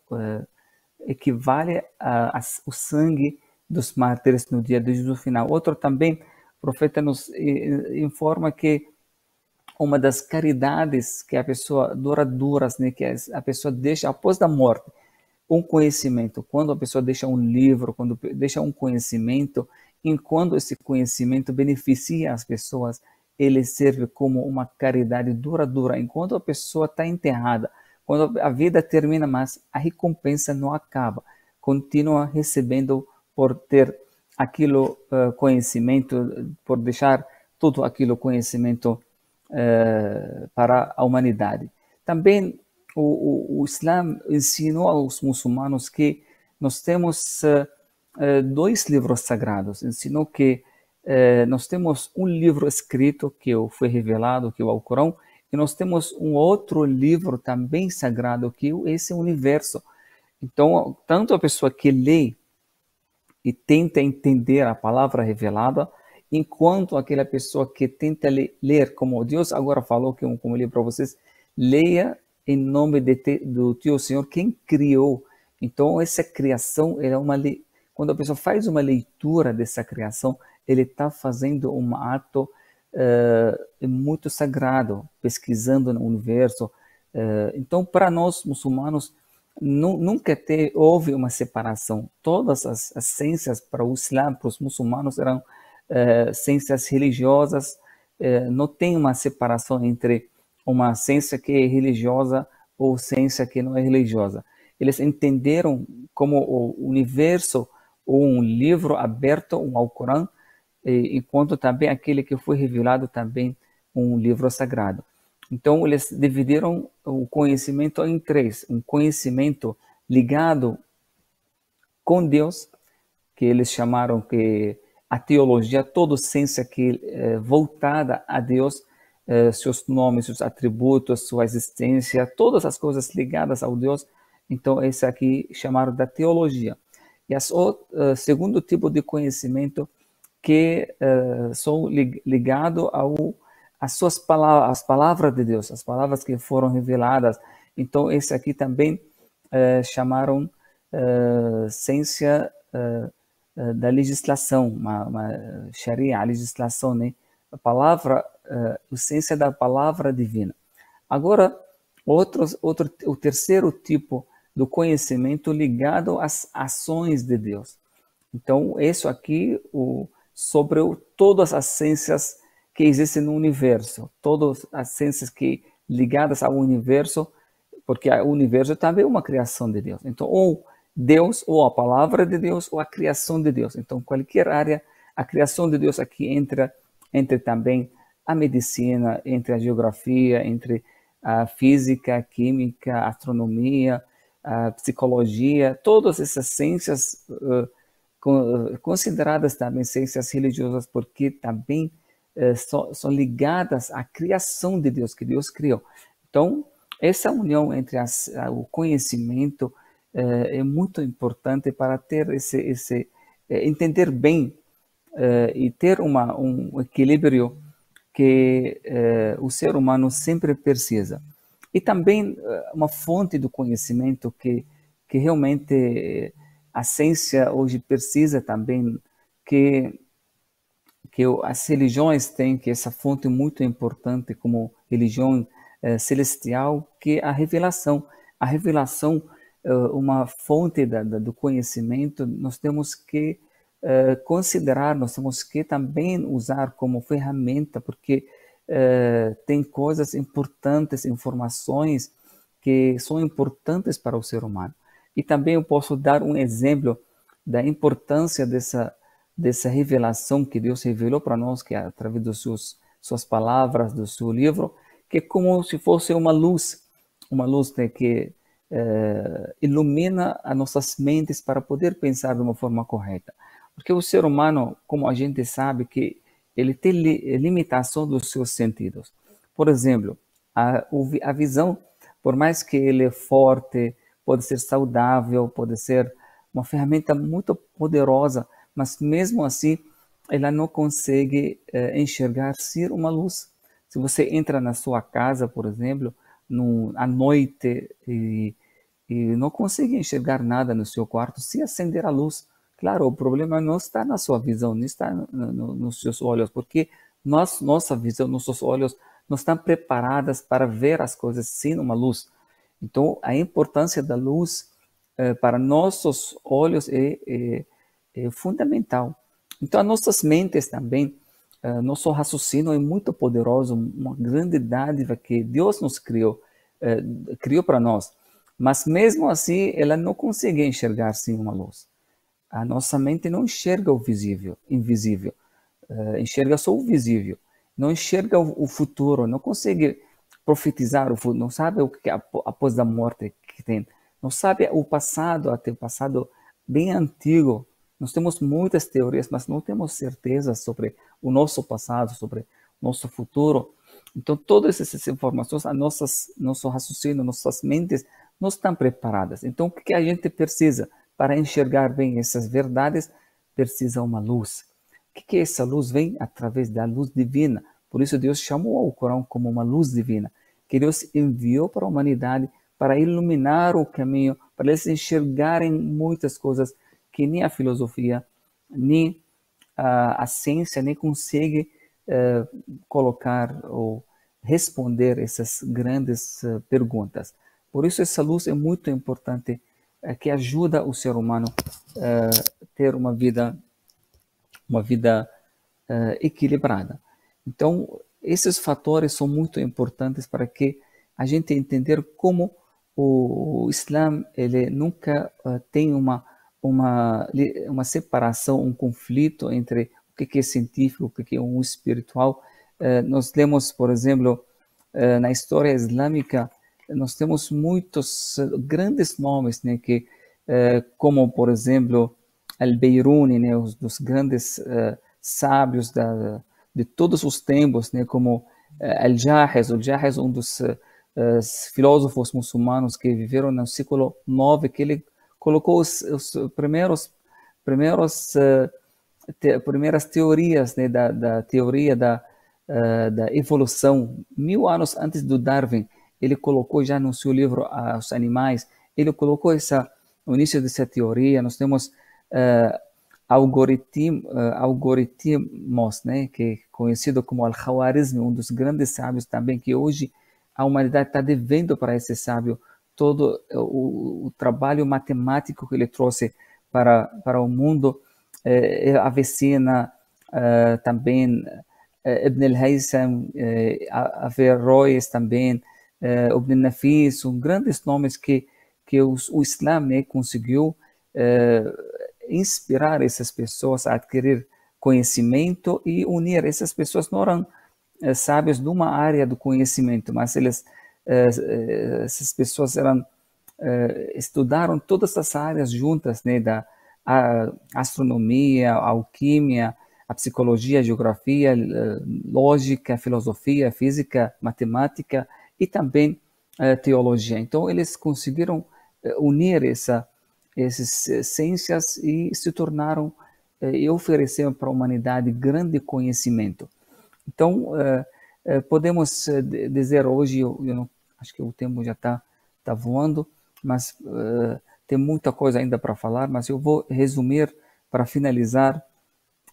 equivale ao sangue dos mártires no dia do juízo final. Outro também, o profeta nos informa que uma das caridades que a pessoa duradouras, né, que a pessoa deixa após a morte, um conhecimento. Quando a pessoa deixa um livro, quando deixa um conhecimento, enquanto esse conhecimento beneficia as pessoas, ele serve como uma caridade duradoura. Enquanto a pessoa está enterrada, quando a vida termina, mas a recompensa não acaba, continua recebendo por ter aquilo conhecimento, por deixar todo aquilo conhecimento para a humanidade. Também o Islã ensinou aos muçulmanos que nós temos 2 livros sagrados. Ensinou que nós temos um livro escrito que foi revelado, que é o Alcorão, e nós temos um outro livro também sagrado, que é esse universo. Então, tanto a pessoa que lê e tenta entender a palavra revelada, enquanto aquela pessoa que tenta ler, como Deus agora falou, como eu li para vocês, leia em nome do teu Senhor, quem criou. Então, essa criação é quando a pessoa faz uma leitura dessa criação, ele está fazendo um ato muito sagrado, pesquisando no universo. Então, para nós muçulmanos, nunca houve uma separação. Todas as ciências para o Islã, para os muçulmanos, eram ciências religiosas. Não tem uma separação entre uma ciência que é religiosa ou ciência que não é religiosa. Eles entenderam como o universo ou um livro aberto, um Alcorão, enquanto também aquele que foi revelado também um livro sagrado. Então, eles dividiram o conhecimento em três. Um conhecimento ligado com Deus, que eles chamaram que a teologia, toda ciência que voltada a Deus, seus nomes, seus atributos, sua existência, todas as coisas ligadas ao Deus. Então, esse aqui chamaram da teologia. E o segundo tipo de conhecimento que são ligados às suas palavras, as palavras de Deus, as palavras que foram reveladas. Então, esse aqui também chamaram ciência da legislação, uma sharia, a legislação, né? A palavra, a ciência da palavra divina. Agora, o terceiro tipo do conhecimento ligado às ações de Deus. Então, isso aqui sobre todas as ciências que existem no universo, todas as ciências que ligadas ao universo, porque o universo também é uma criação de Deus. Então, ou Deus, ou a palavra de Deus, ou a criação de Deus. Então, qualquer área, a criação de Deus aqui entra também a medicina, entre a geografia, entre a física, a química, a astronomia, a psicologia, todas essas ciências consideradas também ciências religiosas, porque também são ligadas à criação de Deus, que Deus criou. Então, essa união entre o conhecimento é muito importante para ter entender bem e ter um equilíbrio que o ser humano sempre precisa. E também uma fonte do conhecimento que realmente a ciência hoje precisa também, que as religiões têm, que essa fonte muito importante como religião celestial, que é a revelação. A revelação, uma fonte do conhecimento, nós temos que considerar, nós temos que também usar como ferramenta, porque tem coisas importantes, informações que são importantes para o ser humano. E também eu posso dar um exemplo da importância dessa revelação que Deus revelou para nós, que é através das suas palavras, do seu livro, que é como se fosse uma luz que ilumina as nossas mentes para poder pensar de uma forma correta. Porque o ser humano, como a gente sabe, que ele tem limitação dos seus sentidos. Por exemplo, a visão, por mais que ele é forte, pode ser saudável, pode ser uma ferramenta muito poderosa, mas mesmo assim, ela não consegue enxergar ser uma luz. Se você entra na sua casa, por exemplo, à noite e não consegue enxergar nada no seu quarto, se acender a luz, claro, o problema não está na sua visão, não está nos seus olhos, porque nossa visão, nossos olhos não estão preparadas para ver as coisas sem uma luz. Então, a importância da luz para nossos olhos é fundamental. Então, as nossas mentes também, nosso raciocínio é muito poderoso, uma grande dádiva que Deus nos criou para nós. Mas mesmo assim, ela não consegue enxergar sem uma luz. A nossa mente não enxerga o invisível, enxerga só o visível. Não enxerga o futuro, não consegue profetizar o futuro, não sabe o que é após a morte que tem. Não sabe o passado, até o passado bem antigo. Nós temos muitas teorias, mas não temos certeza sobre o nosso passado, sobre o nosso futuro. Então, todas essas informações, nosso raciocínio, nossas mentes não estão preparadas. Então, o que a gente precisa para enxergar bem essas verdades? Precisa uma luz. O que essa luz vem? Através da luz divina. Por isso, Deus chamou o Corão como uma luz divina, que Deus enviou para a humanidade para iluminar o caminho, para eles enxergarem muitas coisas que nem a filosofia, nem a ciência nem consegue colocar ou responder essas grandes perguntas. Por isso essa luz é muito importante, que ajuda o ser humano a ter uma vida equilibrada. Então, esses fatores são muito importantes para que a gente entender como o Islã ele nunca tem uma separação, um conflito entre o que é científico, o que é um espiritual. Nós lemos, por exemplo, na história islâmica, nós temos muitos grandes nomes, né, que, como, por exemplo, Al-Biruni, né, dos grandes sábios de todos os tempos, né, como Al-Jahiz. Al-Jahiz, um dos filósofos muçulmanos que viveram no século IX, que ele colocou os primeiras teorias, né, da teoria da evolução. 1000 anos antes do Darwin, ele colocou já no seu livro Os Animais, ele colocou o início dessa teoria. Nós temos algoritmos, né, que é conhecido como Al-Khwarizmi, um dos grandes sábios também, que hoje a humanidade está devendo para esse sábio todo o trabalho matemático que ele trouxe para o mundo. Avicena, também Ibn al-Haytham, Averroes também, Ibn Nafis, são grandes nomes que o Islã, né, conseguiu inspirar essas pessoas a adquirir conhecimento e unir. Essas pessoas não eram sábios de uma área do conhecimento, mas essas pessoas estudaram todas as áreas juntas, né, a astronomia, a alquimia, a psicologia, a geografia, lógica, filosofia, física, matemática e também teologia. Então, eles conseguiram unir essas ciências e se tornaram e ofereceram para a humanidade grande conhecimento. Então, podemos dizer hoje, eu não, acho que o tempo já está voando, mas tem muita coisa ainda para falar, mas eu vou resumir para finalizar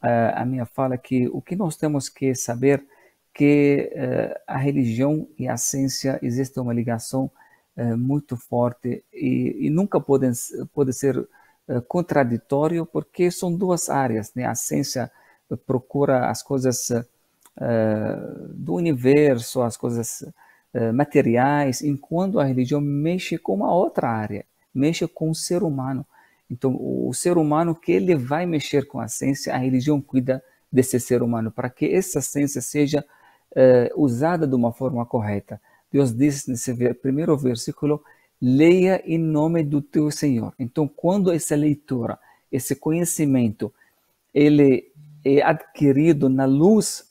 a minha fala, que o que nós temos que saber que a religião e a ciência existe uma ligação muito forte e nunca pode ser contraditório, porque são duas áreas, né? A ciência procura as coisas do universo, as coisas materiais, enquanto a religião mexe com uma outra área, mexe com o ser humano. Então, o ser humano, que ele vai mexer com a ciência, a religião cuida desse ser humano, para que essa ciência seja usada de uma forma correta. Deus diz nesse primeiro versículo: leia em nome do teu Senhor. Então, quando essa leitura, esse conhecimento, ele é adquirido na luz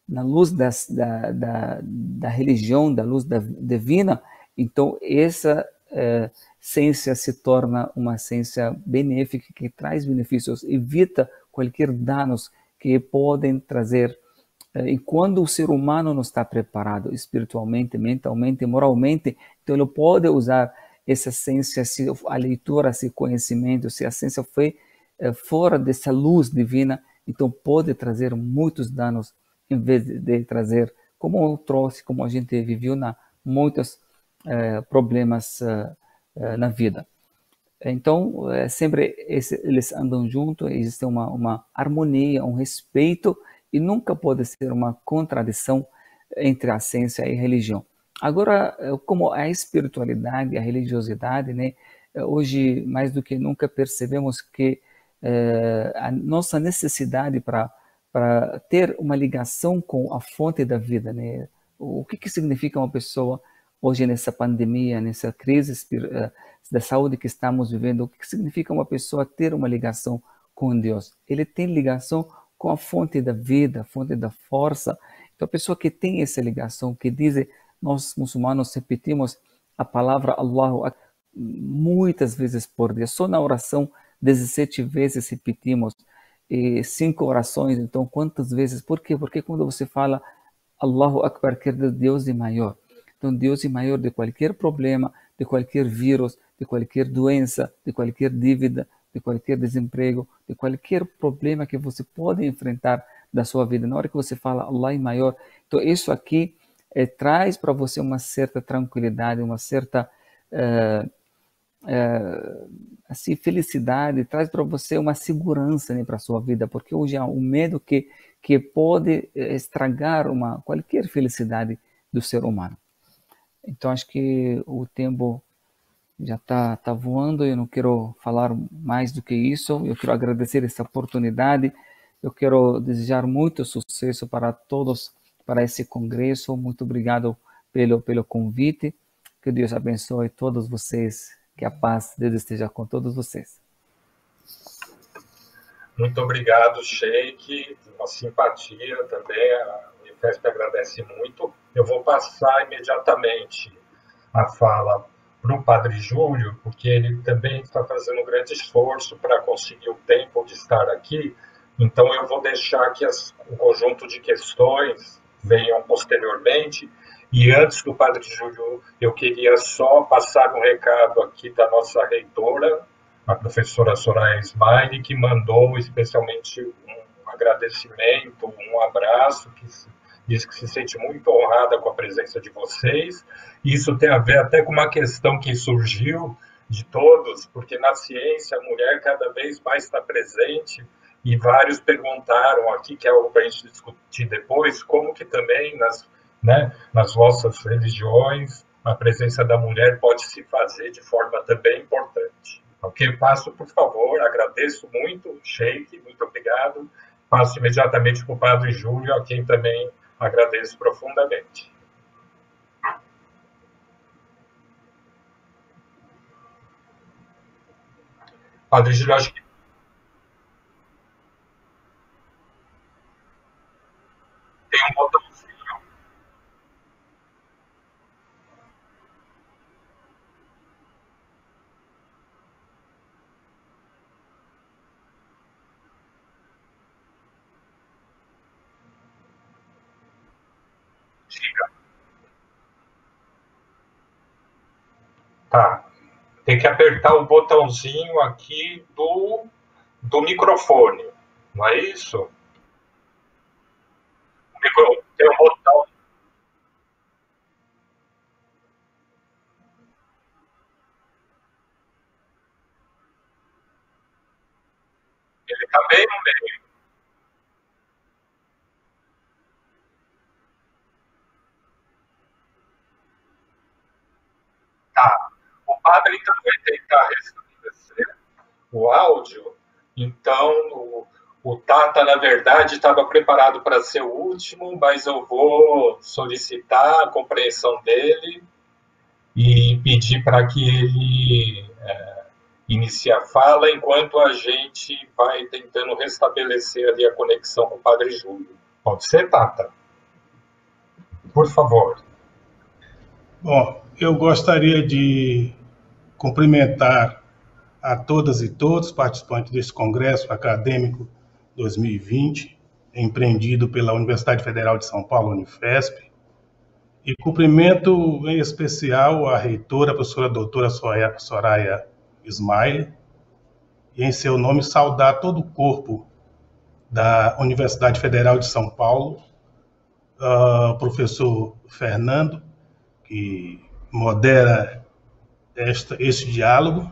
da religião, da luz divina, então essa ciência se torna uma ciência benéfica, que traz benefícios, evita qualquer danos que podem trazer. E quando o ser humano não está preparado espiritualmente, mentalmente, moralmente, então ele pode usar essa ciência, se a leitura, esse conhecimento, se a ciência foi fora dessa luz divina, então pode trazer muitos danos, em vez de trazer, como trouxe, como a gente viveu muitos problemas na vida. Então, sempre eles andam juntos, existe uma harmonia, um respeito, e nunca pode ser uma contradição entre a ciência e a religião. Agora, como a espiritualidade, a religiosidade, né, hoje, mais do que nunca, percebemos que a nossa necessidade para ter uma ligação com a fonte da vida, né? O que significa uma pessoa hoje nessa pandemia, nessa crise da saúde que estamos vivendo? O que significa uma pessoa ter uma ligação com Deus? Ele tem ligação com a fonte da vida, a fonte da força. Então, a pessoa que tem essa ligação, que diz, nós muçulmanos repetimos a palavra Allahu Akbar muitas vezes por dia, só na oração 17 vezes repetimos, 5 orações. Então, quantas vezes? Por quê? Porque quando você fala Allahu Akbar, quer dizer Deus é maior. Então, Deus é maior de qualquer problema, de qualquer vírus, de qualquer doença, de qualquer dívida, de qualquer desemprego, de qualquer problema que você pode enfrentar da sua vida. Na hora que você fala Allah é maior, então isso aqui traz para você uma certa tranquilidade, uma certa assim, felicidade, traz para você uma segurança, né, para a sua vida, porque hoje há um medo que pode estragar qualquer felicidade do ser humano. Então, acho que o tempo já está voando, eu não quero falar mais do que isso, eu quero agradecer essa oportunidade, eu quero desejar muito sucesso para todos, para esse congresso, muito obrigado pelo convite, que Deus abençoe todos vocês, que a paz de Deus esteja com todos vocês. Muito obrigado, Sheikh, uma simpatia também, a Unifesp agradece muito. Eu vou passar imediatamente a fala para o Padre Júlio, porque ele também está fazendo um grande esforço para conseguir o tempo de estar aqui, então eu vou deixar que um conjunto de questões venham posteriormente, e antes do Padre Júlio, eu queria só passar um recado aqui da nossa reitora, a professora Soraya Ismaili, que mandou especialmente um agradecimento, um abraço, que diz que se sente muito honrada com a presença de vocês. Isso tem a ver até com uma questão que surgiu de todos, porque na ciência a mulher cada vez mais está presente, e vários perguntaram aqui, que é algo para a gente discutir depois, como que também nas vossas religiões a presença da mulher pode se fazer de forma também importante. Ok? Passo, por favor, agradeço muito, Sheikh, muito obrigado. Passo imediatamente para o Padre Júlio, a quem também agradeço profundamente. Padre Júlio, acho que tem um botãozinho. Tá. Tem que apertar o botãozinho aqui do microfone, não é isso? Tem um botão. Ele está bem no meio. Tá. O padre então vai tentar restabelecer o áudio. Então, o Tata, na verdade, estava preparado para ser o último, mas eu vou solicitar a compreensão dele e pedir para que ele inicie a fala, enquanto a gente vai tentando restabelecer ali a conexão com o Padre Júlio. Pode ser, Tata? Por favor. Bom, eu gostaria de cumprimentar a todas e todos participantes desse Congresso Acadêmico 2020, empreendido pela Universidade Federal de São Paulo, Unifesp, e cumprimento em especial a reitora, a professora doutora Soraya Ismaili, e em seu nome saudar todo o corpo da Universidade Federal de São Paulo, o professor Fernando, que modera este diálogo,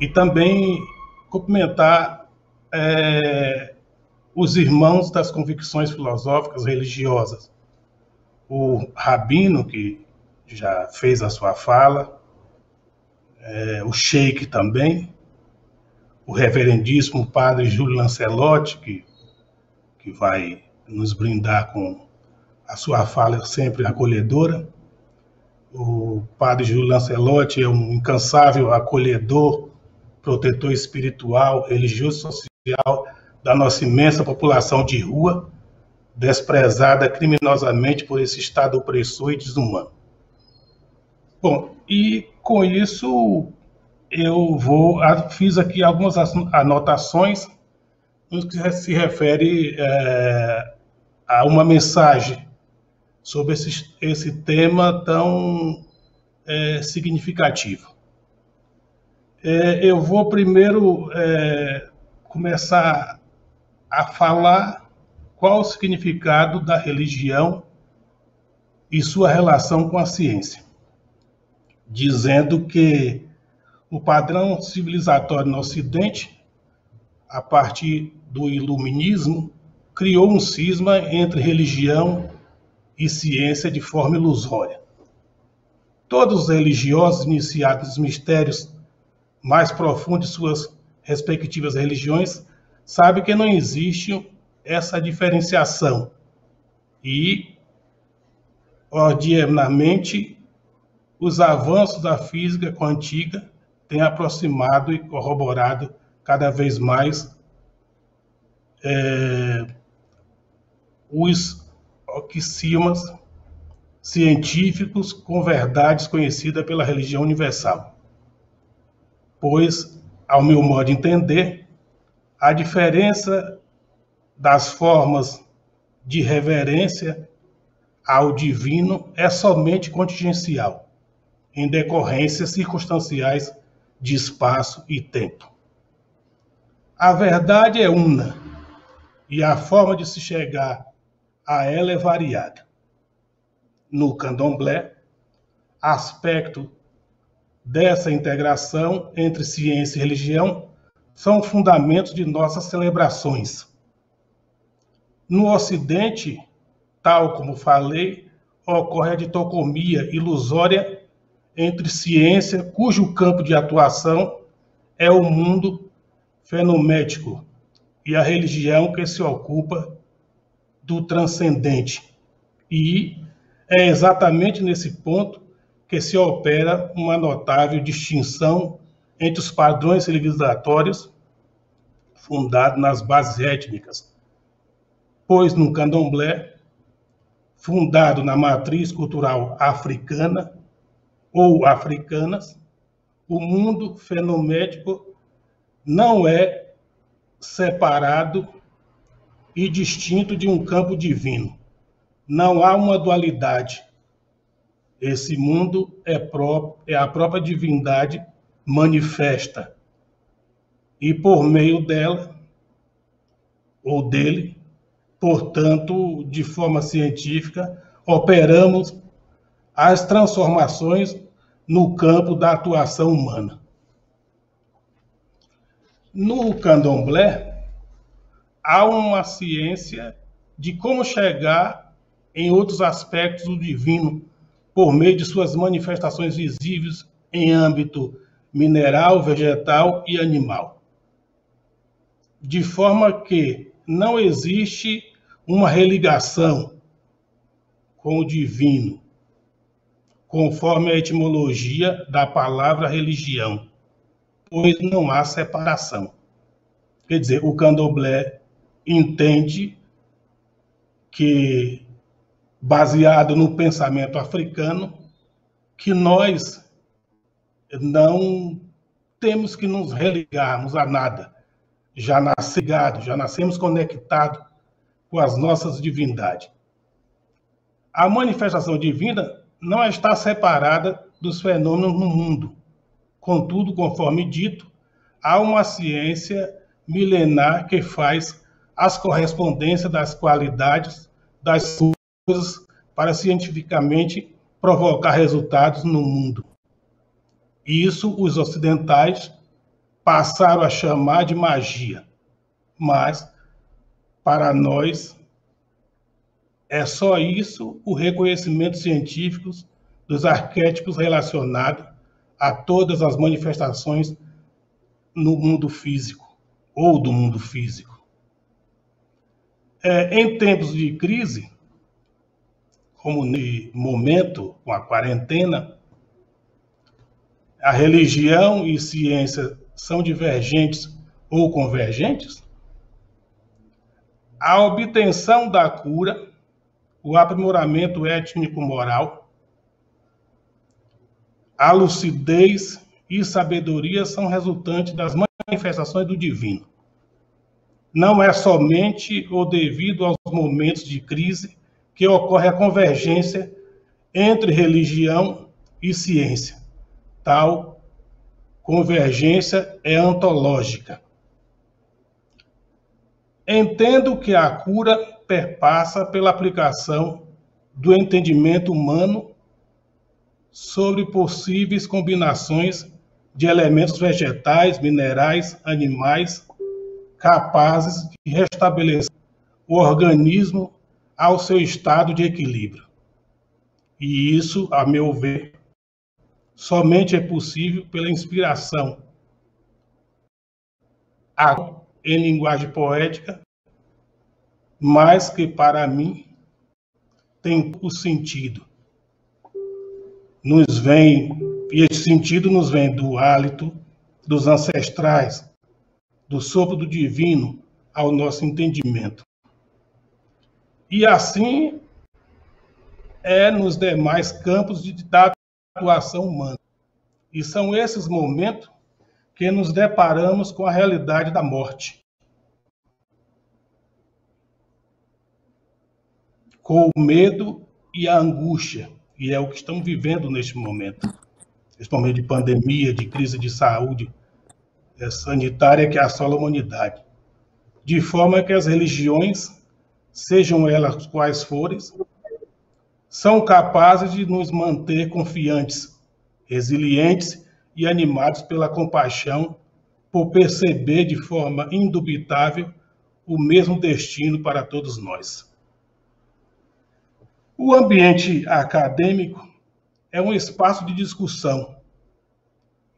e também cumprimentar os irmãos das convicções filosóficas religiosas, o Rabino, que já fez a sua fala, o Sheikh também, o reverendíssimo Padre Júlio Lancelotti, que vai nos brindar com a sua fala sempre acolhedora. O Padre Júlio Lancelotti é um incansável acolhedor, protetor espiritual, religioso e social da nossa imensa população de rua, desprezada criminosamente por esse Estado opressor e desumano. Bom, e com isso eu fiz aqui algumas anotações no que se refere a uma mensagem sobre esse tema tão significativo. Eu vou primeiro começar a falar qual o significado da religião e sua relação com a ciência. dizendo que o padrão civilizatório no Ocidente, a partir do iluminismo, criou um cisma entre religião e ciência de forma ilusória. Todos os religiosos iniciados nos mistérios mais profundos de suas respectivas religiões sabem que não existe essa diferenciação e, ordinariamente, os avanços da física quântica têm aproximado e corroborado cada vez mais os axiomas científicos com verdades conhecidas pela religião universal. Pois, ao meu modo de entender, a diferença das formas de reverência ao divino é somente contingencial, em decorrências circunstanciais de espaço e tempo. A verdade é una, e a forma de se chegar a ela é variada. No candomblé, aspecto dessa integração entre ciência e religião são fundamentos de nossas celebrações. No Ocidente, tal como falei, ocorre a dicotomia ilusória entre ciência, cujo campo de atuação é o mundo fenométrico, e a religião que se ocupa do transcendente. E é exatamente nesse ponto que se opera uma notável distinção entre os padrões civilizatórios fundados nas bases étnicas, pois no candomblé, fundado na matriz cultural africana ou africanas, o mundo fenométrico não é separado e distinto de um campo divino. Não há uma dualidade. Esse mundo é a própria divindade manifesta. E por meio dela, ou dele, portanto, de forma científica, operamos as transformações no campo da atuação humana. No candomblé, há uma ciência de como chegar em outros aspectos do divino por meio de suas manifestações visíveis em âmbito mineral, vegetal e animal. De forma que não existe uma religação com o divino, conforme a etimologia da palavra religião, pois não há separação. Quer dizer, o candomblé entende que, baseado no pensamento africano, que nós não temos que nos religarmos a nada. Já nascemos conectados com as nossas divindades. A manifestação divina não está separada dos fenômenos no mundo. Contudo, conforme dito, há uma ciência milenar que faz as correspondências das qualidades das coisas para cientificamente provocar resultados no mundo. Isso os ocidentais passaram a chamar de magia, mas para nós é só isso o reconhecimento científico dos arquétipos relacionados a todas as manifestações no mundo físico ou do mundo físico. Em tempos de crise, como no momento com a quarentena, a religião e ciência são divergentes ou convergentes? A obtenção da cura, o aprimoramento étnico-moral, a lucidez e sabedoria são resultantes das manifestações do divino. Não é somente ou devido aos momentos de crise que ocorre a convergência entre religião e ciência. Tal convergência é ontológica. Entendo que a cura perpassa pela aplicação do entendimento humano sobre possíveis combinações de elementos vegetais, minerais, animais, capazes de restabelecer o organismo ao seu estado de equilíbrio. E isso, a meu ver, somente é possível pela inspiração em linguagem poética, mas que para mim tem o sentido. E esse sentido nos vem do hálito dos ancestrais, do sopro do divino ao nosso entendimento. E assim é nos demais campos da atuação humana. E são esses momentos que nos deparamos com a realidade da morte, com o medo e a angústia, e é o que estamos vivendo neste momento de pandemia, de crise de saúde sanitária que assola a humanidade. De forma que as religiões, sejam elas quais forem, são capazes de nos manter confiantes, resilientes e animados pela compaixão, por perceber de forma indubitável o mesmo destino para todos nós. O ambiente acadêmico é um espaço de discussão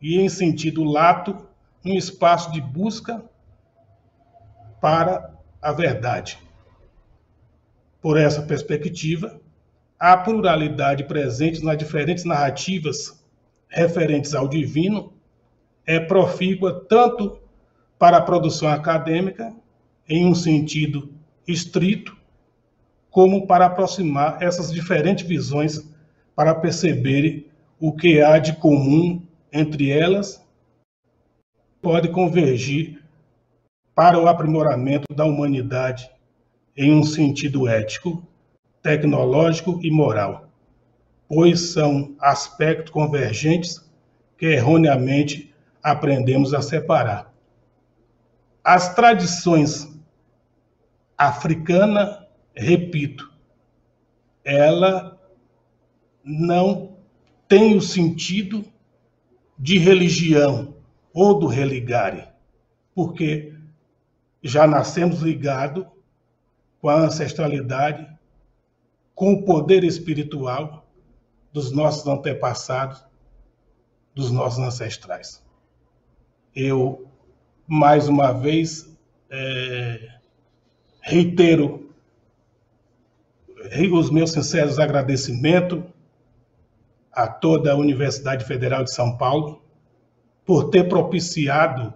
e, em sentido lato, um espaço de busca para a verdade. Por essa perspectiva, a pluralidade presente nas diferentes narrativas referentes ao divino é profícua tanto para a produção acadêmica, em um sentido estrito, como para aproximar essas diferentes visões para perceberem o que há de comum entre elas, pode convergir para o aprimoramento da humanidade em um sentido ético, tecnológico e moral, pois são aspectos convergentes que erroneamente aprendemos a separar. As tradições africanas, repito, ela não tem o sentido de religião ou do religare, porque já nascemos ligados com a ancestralidade, com o poder espiritual dos nossos antepassados, dos nossos ancestrais. Eu, mais uma vez, reitero os meus sinceros agradecimentos a toda a Universidade Federal de São Paulo por ter propiciado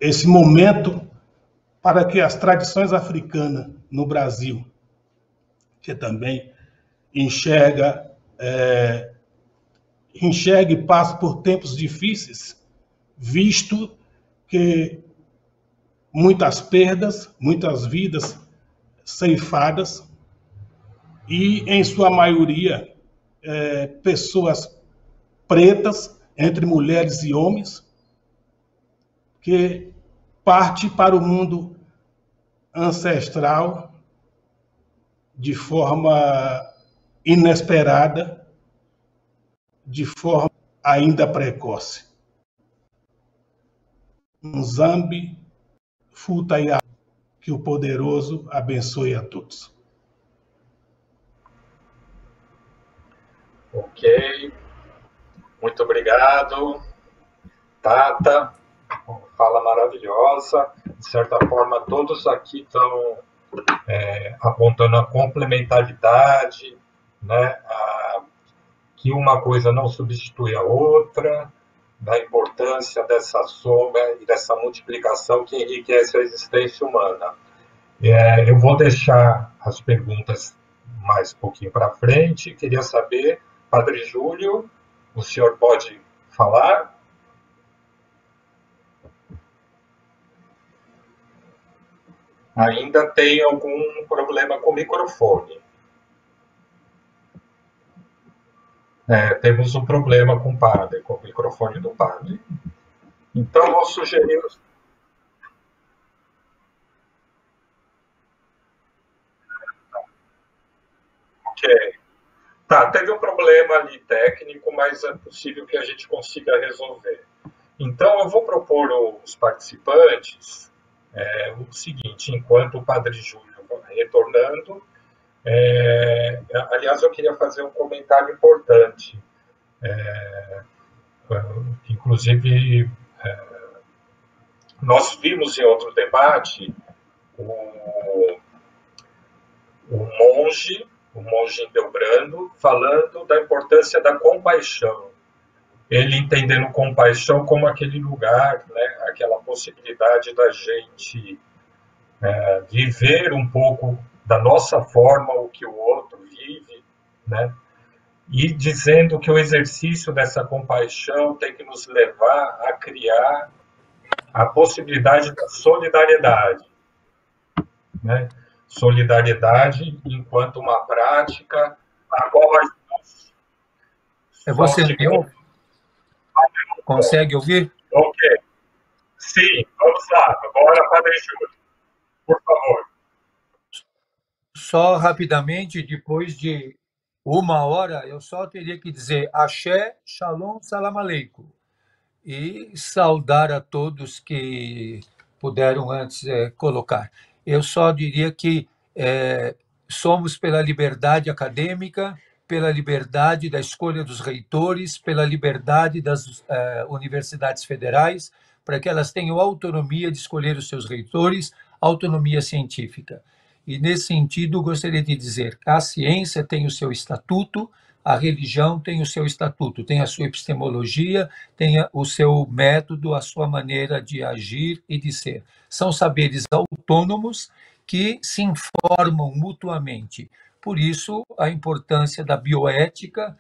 esse momento para que as tradições africanas no Brasil, que também enxerga e passa por tempos difíceis, visto que muitas perdas, muitas vidas ceifadas e, em sua maioria, pessoas pretas, entre mulheres e homens, que parte para o mundo ancestral de forma inesperada, de forma ainda precoce. Nzambi Futaya, que o poderoso abençoe a todos. Ok, muito obrigado, Tata, fala maravilhosa. De certa forma, todos aqui estão apontando a complementaridade, né? Que uma coisa não substitui a outra, da importância dessa soma e dessa multiplicação que enriquece a existência humana. Eu vou deixar as perguntas mais um pouquinho para frente. Queria saber, Padre Júlio, o senhor pode falar? Ainda tem algum problema com o microfone. Temos um problema com o padre, com o microfone do padre. Então, vou sugerir... Ok. Tá, teve um problema ali técnico, mas é possível que a gente consiga resolver. Então, eu vou propor aos participantes o seguinte, enquanto o Padre Júlio vai retornando, aliás, eu queria fazer um comentário importante, inclusive, nós vimos em outro debate o monge Hildebrando, falando da importância da compaixão. Ele entendendo compaixão como aquele lugar, né, aquela possibilidade da gente viver um pouco da nossa forma o que o outro vive, né? E dizendo que o exercício dessa compaixão tem que nos levar a criar a possibilidade da solidariedade, né? Solidariedade enquanto uma prática a qual você me ouve? Consegue ouvir? Ok. Sim, vamos lá. Agora, Padre Júlio, por favor. Só rapidamente, depois de 1 hora, eu só teria que dizer Axé, Shalom, Salam Aleikum. E saudar a todos que puderam antes colocar. Eu só diria que somos pela liberdade acadêmica, pela liberdade da escolha dos reitores, pela liberdade das universidades federais, para que elas tenham autonomia de escolher os seus reitores, autonomia científica. E, nesse sentido, gostaria de dizer que a ciência tem o seu estatuto, a religião tem o seu estatuto, tem a sua epistemologia, tem o seu método, a sua maneira de agir e de ser. São saberes autônomos que se informam mutuamente. Por isso, a importância da bioética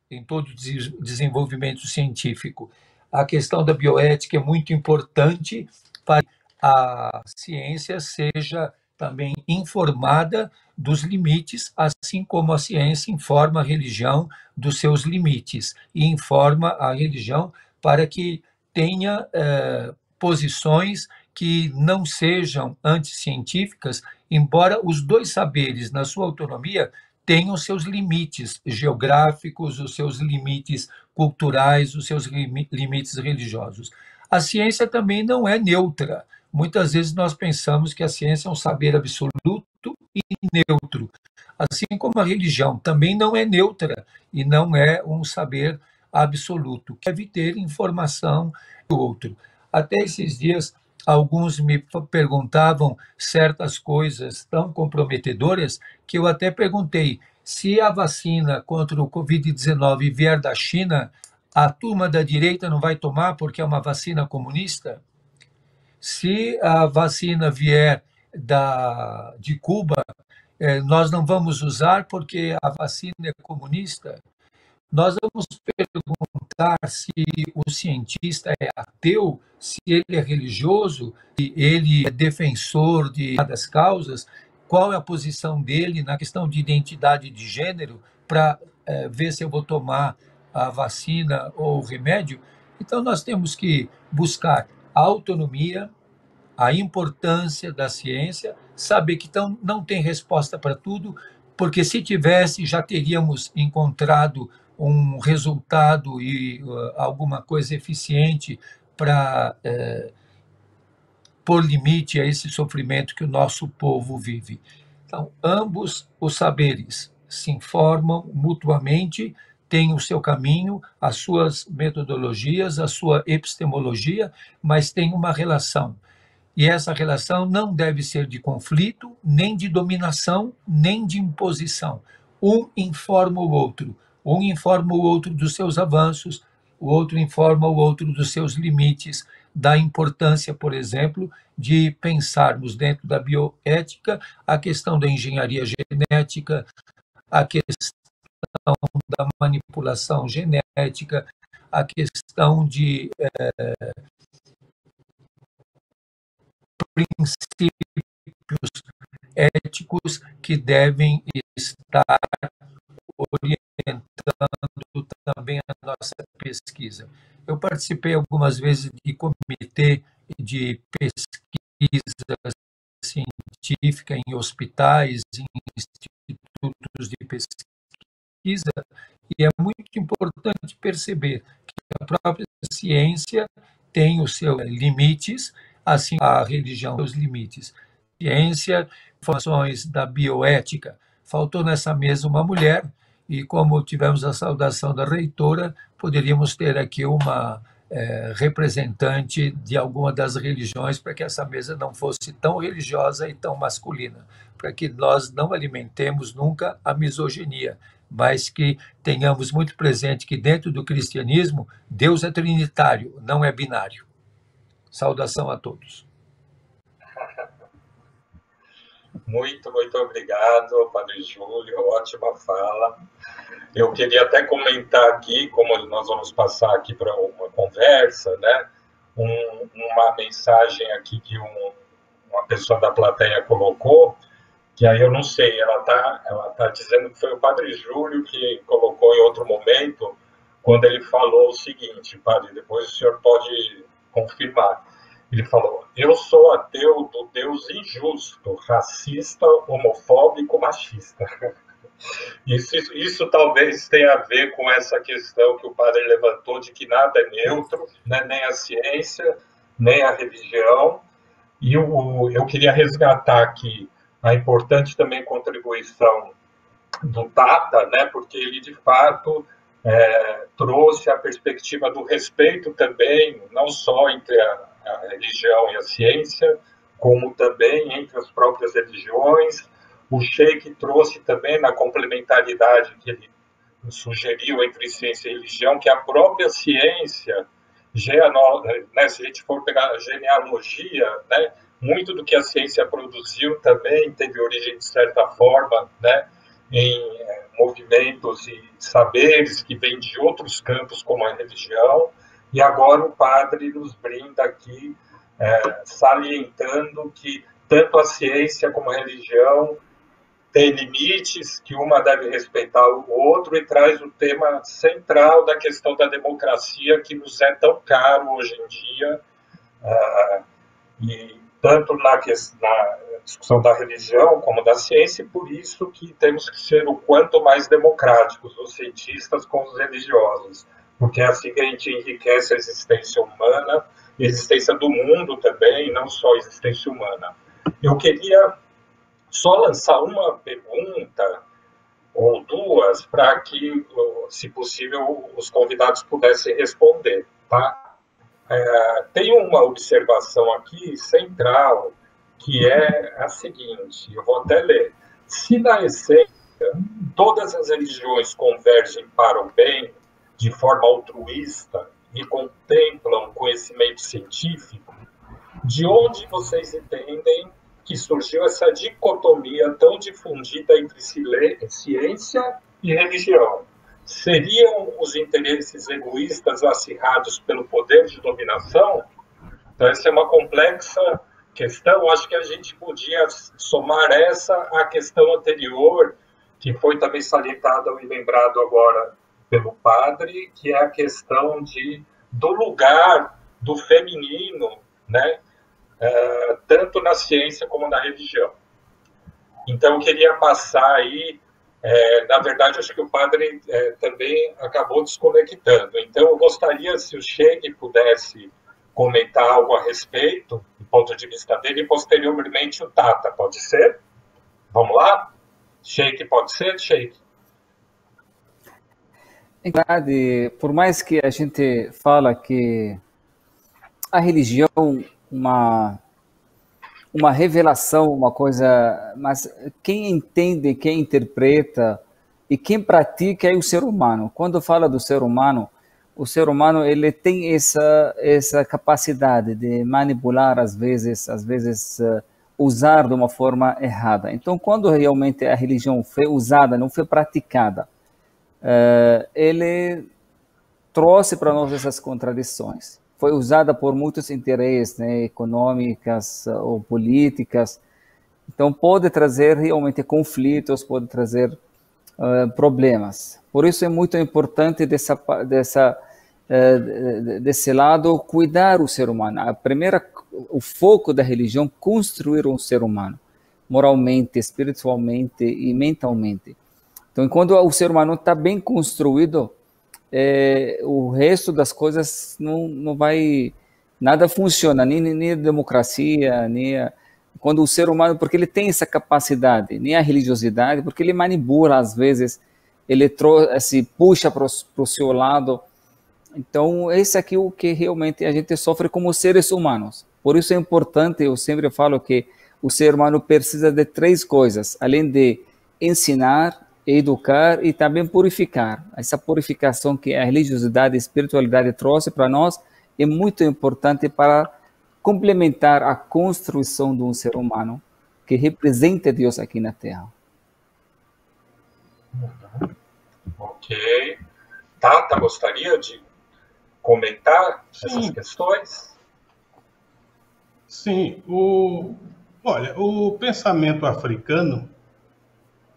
em todo o desenvolvimento científico. A questão da bioética é muito importante para que a ciência seja também informada dos limites, assim como a ciência informa a religião dos seus limites e informa a religião para que tenha posições que não sejam anticientíficas, embora os dois saberes, na sua autonomia, tenham seus limites geográficos, os seus limites culturais, os seus limites religiosos. A ciência também não é neutra. Muitas vezes nós pensamos que a ciência é um saber absoluto e neutro, assim como a religião também não é neutra e não é um saber absoluto, que deve ter informação do outro. Até esses dias, alguns me perguntavam certas coisas tão comprometedoras que eu até perguntei: se a vacina contra o Covid-19 vier da China, a turma da direita não vai tomar porque é uma vacina comunista? Se a vacina vier de Cuba, nós não vamos usar porque a vacina é comunista? Nós vamos perguntar se o cientista é ateu, se ele é religioso, se ele é defensor de das causas, qual é a posição dele na questão de identidade de gênero, para ver se eu vou tomar a vacina ou o remédio. Então, nós temos que buscar a autonomia, a importância da ciência, saber que não tem resposta para tudo, porque se tivesse, já teríamos encontrado um resultado e alguma coisa eficiente para pôr limite a esse sofrimento que o nosso povo vive. Então, ambos os saberes se informam mutuamente, têm o seu caminho, as suas metodologias, a sua epistemologia, mas tem uma relação. E essa relação não deve ser de conflito, nem de dominação, nem de imposição. Um informa o outro. Um informa o outro dos seus avanços, o outro informa o outro dos seus limites, da importância, por exemplo, de pensarmos dentro da bioética a questão da engenharia genética, a questão da manipulação genética, a questão de princípios éticos que devem estar orientando também a nossa pesquisa. Eu participei algumas vezes de comitê de pesquisa científica em hospitais, em institutos institutos de pesquisa, e é muito importante perceber que a própria ciência tem os seus limites, assim a religião tem os limites. Ciência, informações da bioética. Faltou nessa mesa uma mulher, e como tivemos a saudação da reitora, poderíamos ter aqui uma representante de alguma das religiões, para que essa mesa não fosse tão religiosa e tão masculina, para que nós não alimentemos nunca a misoginia, mas que tenhamos muito presente que dentro do cristianismo, Deus é trinitário, não é binário. Saudação a todos. Muito obrigado, Padre Júlio, ótima fala. Eu queria até comentar aqui, como nós vamos passar aqui para uma conversa, né? Uma mensagem aqui que uma pessoa da plateia colocou, que aí eu não sei, ela tá dizendo que foi o Padre Júlio que colocou em outro momento, quando ele falou o seguinte, Padre, depois o senhor pode confirmar. Ele falou, eu sou ateu do Deus injusto, racista, homofóbico, machista. Isso talvez tenha a ver com essa questão que o padre levantou de que nada é neutro, né? Nem a ciência, nem a religião. E eu queria resgatar aqui a importante também contribuição do Tata, né? Porque ele, de fato, trouxe a perspectiva do respeito também, não só entre a religião e a ciência, como também entre as próprias religiões. O Sheikh trouxe também na complementaridade que ele sugeriu entre ciência e religião, que a própria ciência, né, se a gente for pegar a genealogia, né, muito do que a ciência produziu também teve origem, de certa forma, né, em movimentos e saberes que vêm de outros campos, como a religião. E agora o padre nos brinda aqui, salientando que tanto a ciência como a religião tem limites, que uma deve respeitar o outro, e traz o tema central da questão da democracia, que nos é tão caro hoje em dia, e tanto na discussão da religião como da ciência, e por isso que temos que ser o quanto mais democráticos, os cientistas com os religiosos, porque é assim que a gente enriquece a existência humana, e a existência do mundo também, não só a existência humana. Eu queria só lançar uma pergunta ou duas para que, se possível, os convidados pudessem responder, tá? Tem uma observação aqui central, que é a seguinte, eu vou até ler. Se, na essência, todas as religiões convergem para o bem de forma altruísta e contemplam o conhecimento científico, de onde vocês entendem que surgiu essa dicotomia tão difundida entre ciência e religião? Seriam os interesses egoístas acirrados pelo poder de dominação? Então, essa é uma complexa questão. Acho que a gente podia somar essa à questão anterior, que foi também salientada e lembrado agora pelo padre, que é a questão do lugar do feminino, né? Tanto na ciência como na religião. Então, eu queria passar aí, na verdade, acho que o padre também acabou desconectando. Então, eu gostaria, se o Sheikh pudesse comentar algo a respeito, do ponto de vista dele, e posteriormente o Tata, pode ser? Vamos lá? Sheikh, pode ser, Sheikh? Em verdade, por mais que a gente fala que a religião uma revelação, uma coisa, mas quem entende, quem interpreta e quem pratica é o ser humano. Quando fala do ser humano, o ser humano ele tem essa capacidade de manipular às vezes usar de uma forma errada. Então, quando realmente a religião foi usada, não foi praticada, ele trouxe para nós essas contradições. Foi usada por muitos interesses, né, econômicas ou políticas. Então, pode trazer realmente conflitos, pode trazer problemas. Por isso é muito importante desse lado cuidar o ser humano. O foco da religião construir um ser humano, moralmente, espiritualmente e mentalmente. Então, enquanto o ser humano está bem construído, o resto das coisas não vai, nada funciona, nem a democracia, quando o ser humano, porque ele tem essa capacidade, nem a religiosidade, porque ele manipula às vezes, ele se puxa para o seu lado. Então, esse aqui é o que realmente a gente sofre como seres humanos. Por isso é importante, eu sempre falo que o ser humano precisa de 3 coisas, além de ensinar, educar e também purificar. Essa purificação que a religiosidade e a espiritualidade trouxe para nós é muito importante para complementar a construção de um ser humano que represente Deus aqui na Terra. Ok. Tata, gostaria de comentar essas questões? Sim. Olha, o pensamento africano,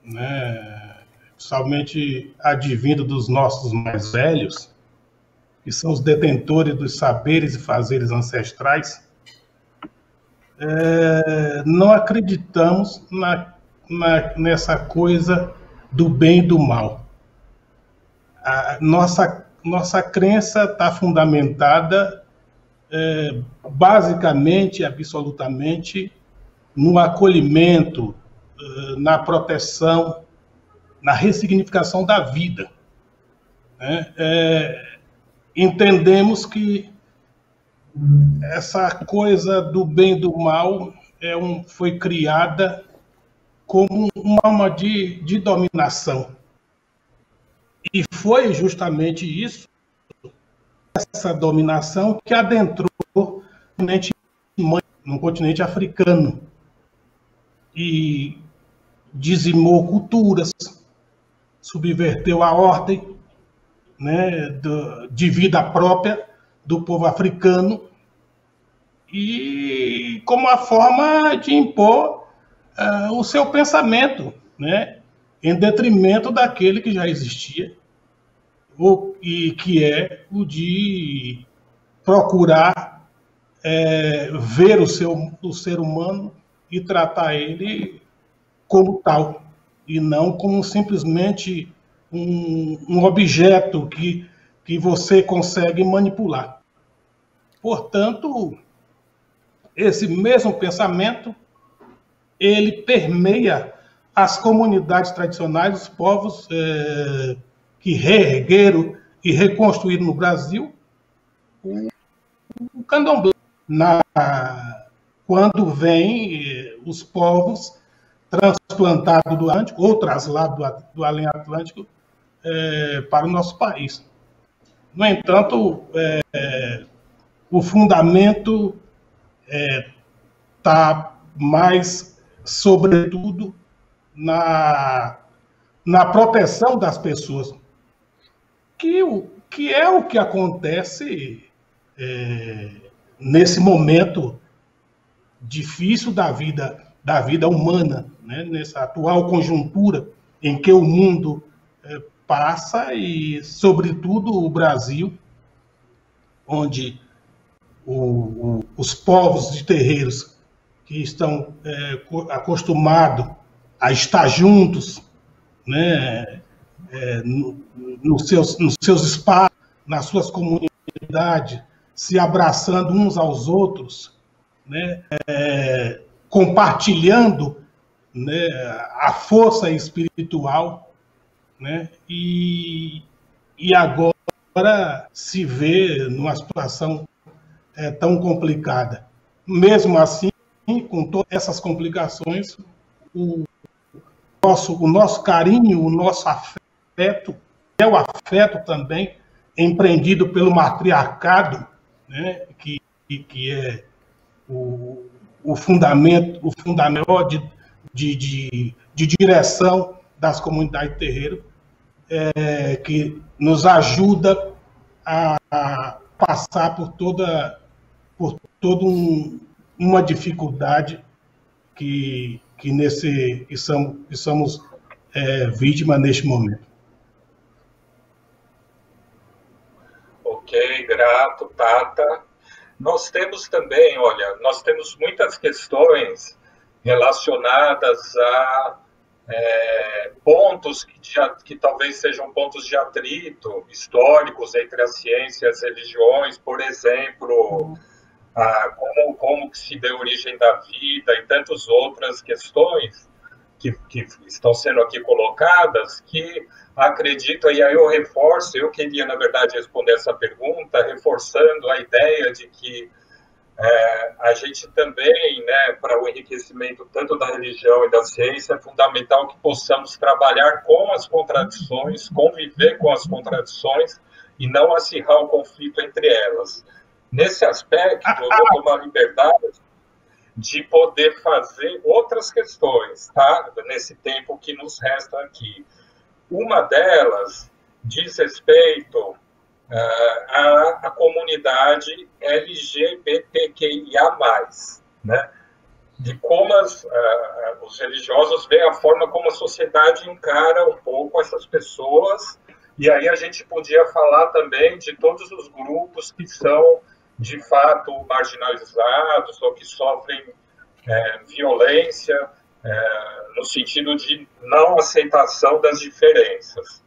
né, principalmente advindo dos nossos mais velhos, que são os detentores dos saberes e fazeres ancestrais, não acreditamos nessa coisa do bem e do mal. A nossa crença está fundamentada basicamente, absolutamente, no acolhimento, na proteção, na ressignificação da vida. Entendemos que essa coisa do bem e do mal foi criada como uma forma de dominação. E foi justamente isso, essa dominação, que adentrou no continente africano e dizimou culturas, subverteu a ordem, né, de vida própria do povo africano, e como uma forma de impor o seu pensamento, né, em detrimento daquele que já existia, e que é o de procurar ver o ser humano e tratar ele como tal, e não como simplesmente um objeto que você consegue manipular. Portanto, esse mesmo pensamento, ele permeia as comunidades tradicionais, os povos que reergueram e reconstruíram no Brasil o candomblé. Quando vêm os povos transplantados do Atlântico, ou traslados do além Atlântico, para o nosso país. No entanto, o fundamento está mais, sobretudo, na proteção das pessoas, que é o que acontece nesse momento difícil da vida humana, né? Nessa atual conjuntura em que o mundo passa, e, sobretudo, o Brasil, onde os povos de terreiros que estão acostumados a estar juntos, né, nos seus espaços, nas suas comunidades, se abraçando uns aos outros, né, compartilhando, né, a força espiritual, né, e agora se vê numa situação tão complicada. Mesmo assim, com todas essas complicações, o nosso carinho, o nosso afeto, é o afeto também empreendido pelo matriarcado, né, que é o fundamento de direção das comunidades de terreiro, que nos ajuda a passar por toda uma dificuldade que somos vítimas neste momento. Ok, grato, Tata. Nós temos também, nós temos muitas questões relacionadas pontos que talvez sejam pontos de atrito históricos entre as ciências e as religiões, por exemplo, como que se deu origem da vida e tantas outras questões que estão sendo aqui colocadas, que acredito, e aí eu queria, na verdade, responder essa pergunta, reforçando a ideia de que a gente também, né, para o enriquecimento tanto da religião e da ciência, é fundamental que possamos trabalhar com as contradições, conviver com as contradições e não acirrar o conflito entre elas. Nesse aspecto, eu vou tomar liberdade de poder fazer outras questões, tá? Nesse tempo que nos resta aqui. Uma delas diz respeito à comunidade LGBTQIA+, né? De como os religiosos veem a forma como a sociedade encara um pouco essas pessoas, e aí a gente podia falar também de todos os grupos que são, de fato, marginalizados ou que sofrem violência no sentido de não aceitação das diferenças.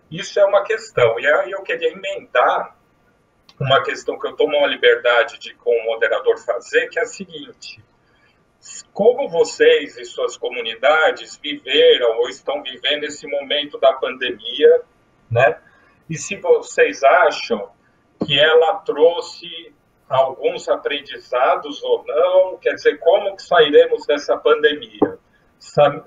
Isso é uma questão. E aí eu queria emendar uma questão que eu tomo a liberdade de, com o moderador, fazer, que é a seguinte: como vocês e suas comunidades viveram ou estão vivendo esse momento da pandemia, né? E se vocês acham que ela trouxe alguns aprendizados ou não, quer dizer, como que sairemos dessa pandemia?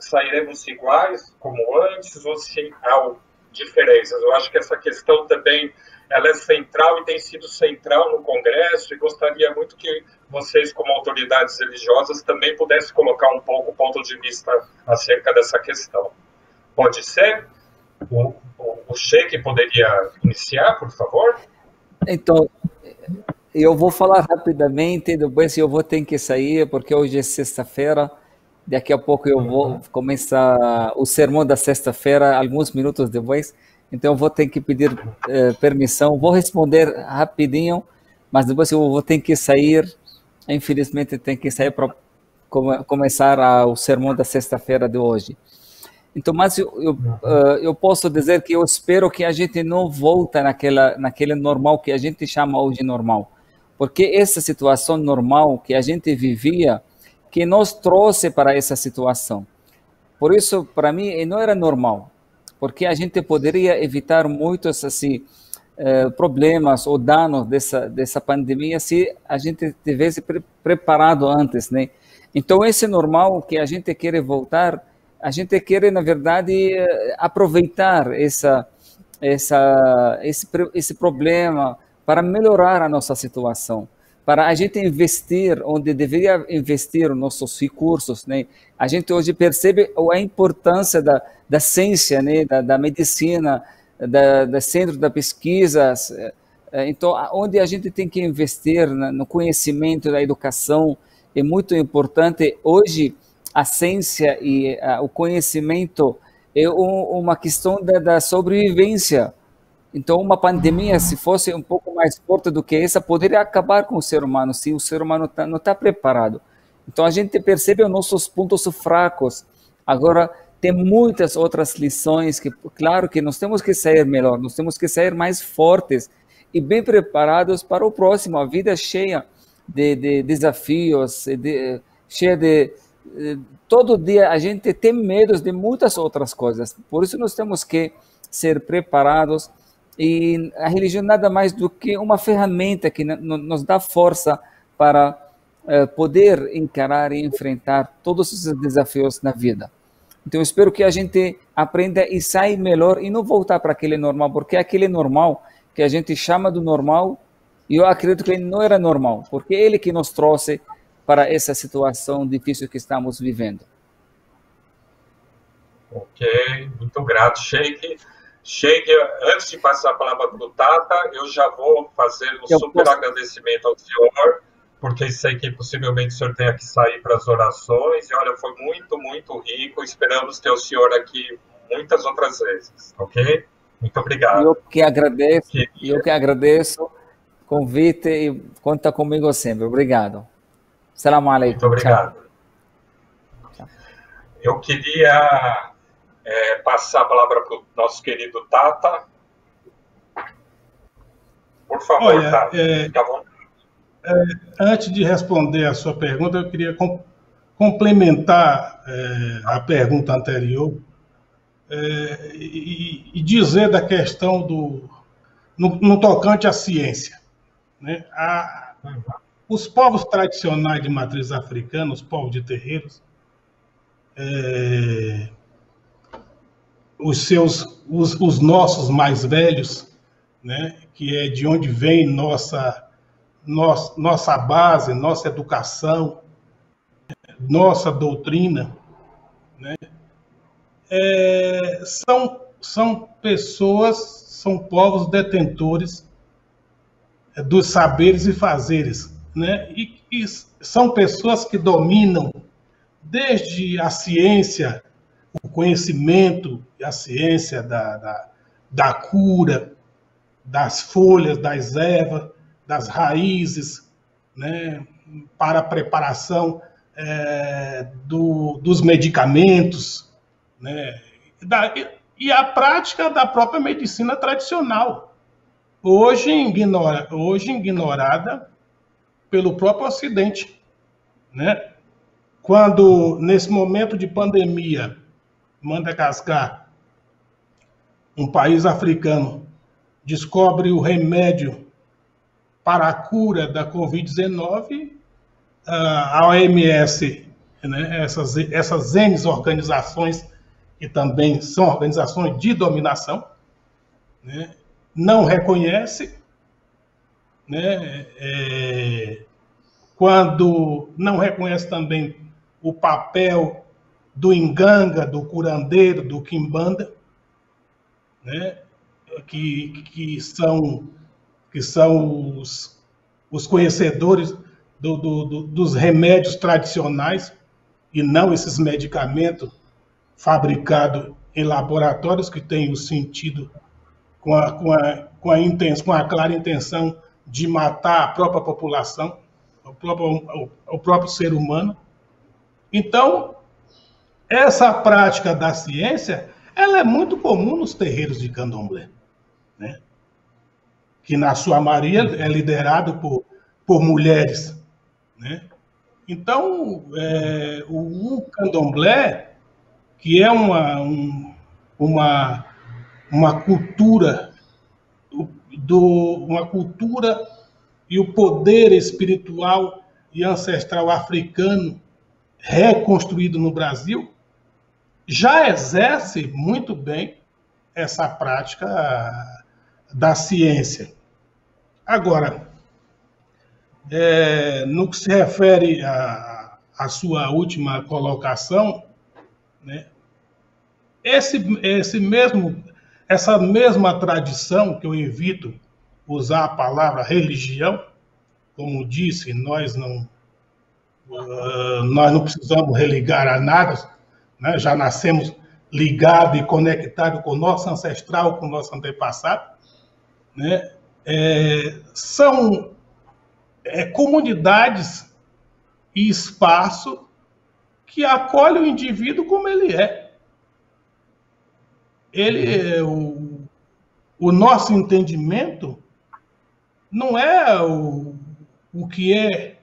Sairemos iguais como antes ou se há diferenças? Eu acho que essa questão também ela é central e tem sido central no Congresso, e gostaria muito que vocês, como autoridades religiosas, também pudessem colocar um pouco o ponto de vista acerca dessa questão. Pode ser? O Sheikh poderia iniciar, por favor? Então, eu vou falar rapidamente, depois eu vou ter que sair, porque hoje é sexta-feira, daqui a pouco eu vou começar o sermão da sexta-feira, alguns minutos depois, então eu vou ter que pedir permissão, vou responder rapidinho, mas depois eu vou ter que sair, infelizmente tenho que sair para começar o sermão da sexta-feira de hoje. Então, mas eu posso dizer que eu espero que a gente não volte naquele normal que a gente chama hoje normal, porque essa situação normal que a gente vivia, que nos trouxe para essa situação. Por isso, para mim, não era normal, porque a gente poderia evitar muitos assim, problemas ou danos dessa pandemia se a gente tivesse preparado antes, né? Então, esse normal que a gente quer voltar, a gente quer, na verdade, aproveitar esse problema para melhorar a nossa situação, para a gente investir onde deveria investir os nossos recursos, né? A gente hoje percebe a importância da ciência, né? Da medicina, da centro da pesquisa. Então, onde a gente tem que investir no conhecimento, da educação, é muito importante. Hoje, a ciência e o conhecimento é uma questão da sobrevivência. Então, uma pandemia, se fosse um pouco mais forte do que essa, poderia acabar com o ser humano, se o ser humano não está preparado. Então, a gente percebe os nossos pontos fracos. Agora, tem muitas outras lições que, claro, que nós temos que sair melhor, nós temos que sair mais fortes e bem preparados para o próximo. A vida é cheia de desafios, cheia de... Todo dia a gente tem medo de muitas outras coisas. Por isso, nós temos que ser preparados. E a religião nada mais do que uma ferramenta que nos dá força para poder encarar e enfrentar todos esses desafios na vida. Então, eu espero que a gente aprenda e saia melhor e não voltar para aquele normal, porque aquele normal que a gente chama do normal, eu acredito que ele não era normal, porque é ele que nos trouxe para essa situação difícil que estamos vivendo. Ok, muito grato, Sheikh. Sheikh, antes de passar a palavra para o Tata, eu já vou fazer um super agradecimento ao senhor, porque sei que possivelmente o senhor tenha que sair para as orações, e olha, foi muito, muito rico, esperamos ter o senhor aqui muitas outras vezes, ok? Muito obrigado. Eu que agradeço o convite e conta comigo sempre. Obrigado. Salam alaikum. Muito obrigado. Tchau. Eu queria passar a palavra para o nosso querido Tata. Por favor, Olha, Tata, fica à vontade. Antes de responder a sua pergunta, eu queria complementar a pergunta anterior e dizer da questão no tocante à ciência, né? Os povos tradicionais de matriz africana, os povos de terreiros, os nossos mais velhos, né, que é de onde vem nossa base, nossa educação, nossa doutrina, né, são pessoas, são povos detentores dos saberes e fazeres, né, e são pessoas que dominam desde a ciência, o conhecimento, a ciência da cura, das folhas, das ervas, das raízes, né, para a preparação dos medicamentos, né, e a prática da própria medicina tradicional, hoje ignorada pelo próprio Ocidente, né? Quando, nesse momento de pandemia, Madagascar, um país africano, descobre o remédio para a cura da Covid-19, a OMS, né, essas N organizações, que também são organizações de dominação, né, não reconhece, né, quando não reconhece também o papel do Inganga, do curandeiro, do Quimbanda, né, que são os conhecedores dos remédios tradicionais e não esses medicamentos fabricados em laboratórios que têm o sentido com a clara intenção de matar a própria população, o próprio ser humano. Então, essa prática da ciência, ela é muito comum nos terreiros de candomblé, né? Que na sua maioria é liderado por mulheres, né? Então, o candomblé, que é uma cultura uma cultura e o poder espiritual e ancestral africano reconstruído no Brasil, já exerce muito bem essa prática da ciência. Agora, no que se refere à sua última colocação, né, essa mesma tradição, que eu evito usar a palavra religião, como disse, nós não precisamos religar a nada, né? Já nascemos ligados e conectados com o nosso ancestral, com o nosso antepassado, né? São comunidades e espaço que acolhem o indivíduo como ele é. O nosso entendimento não é o que é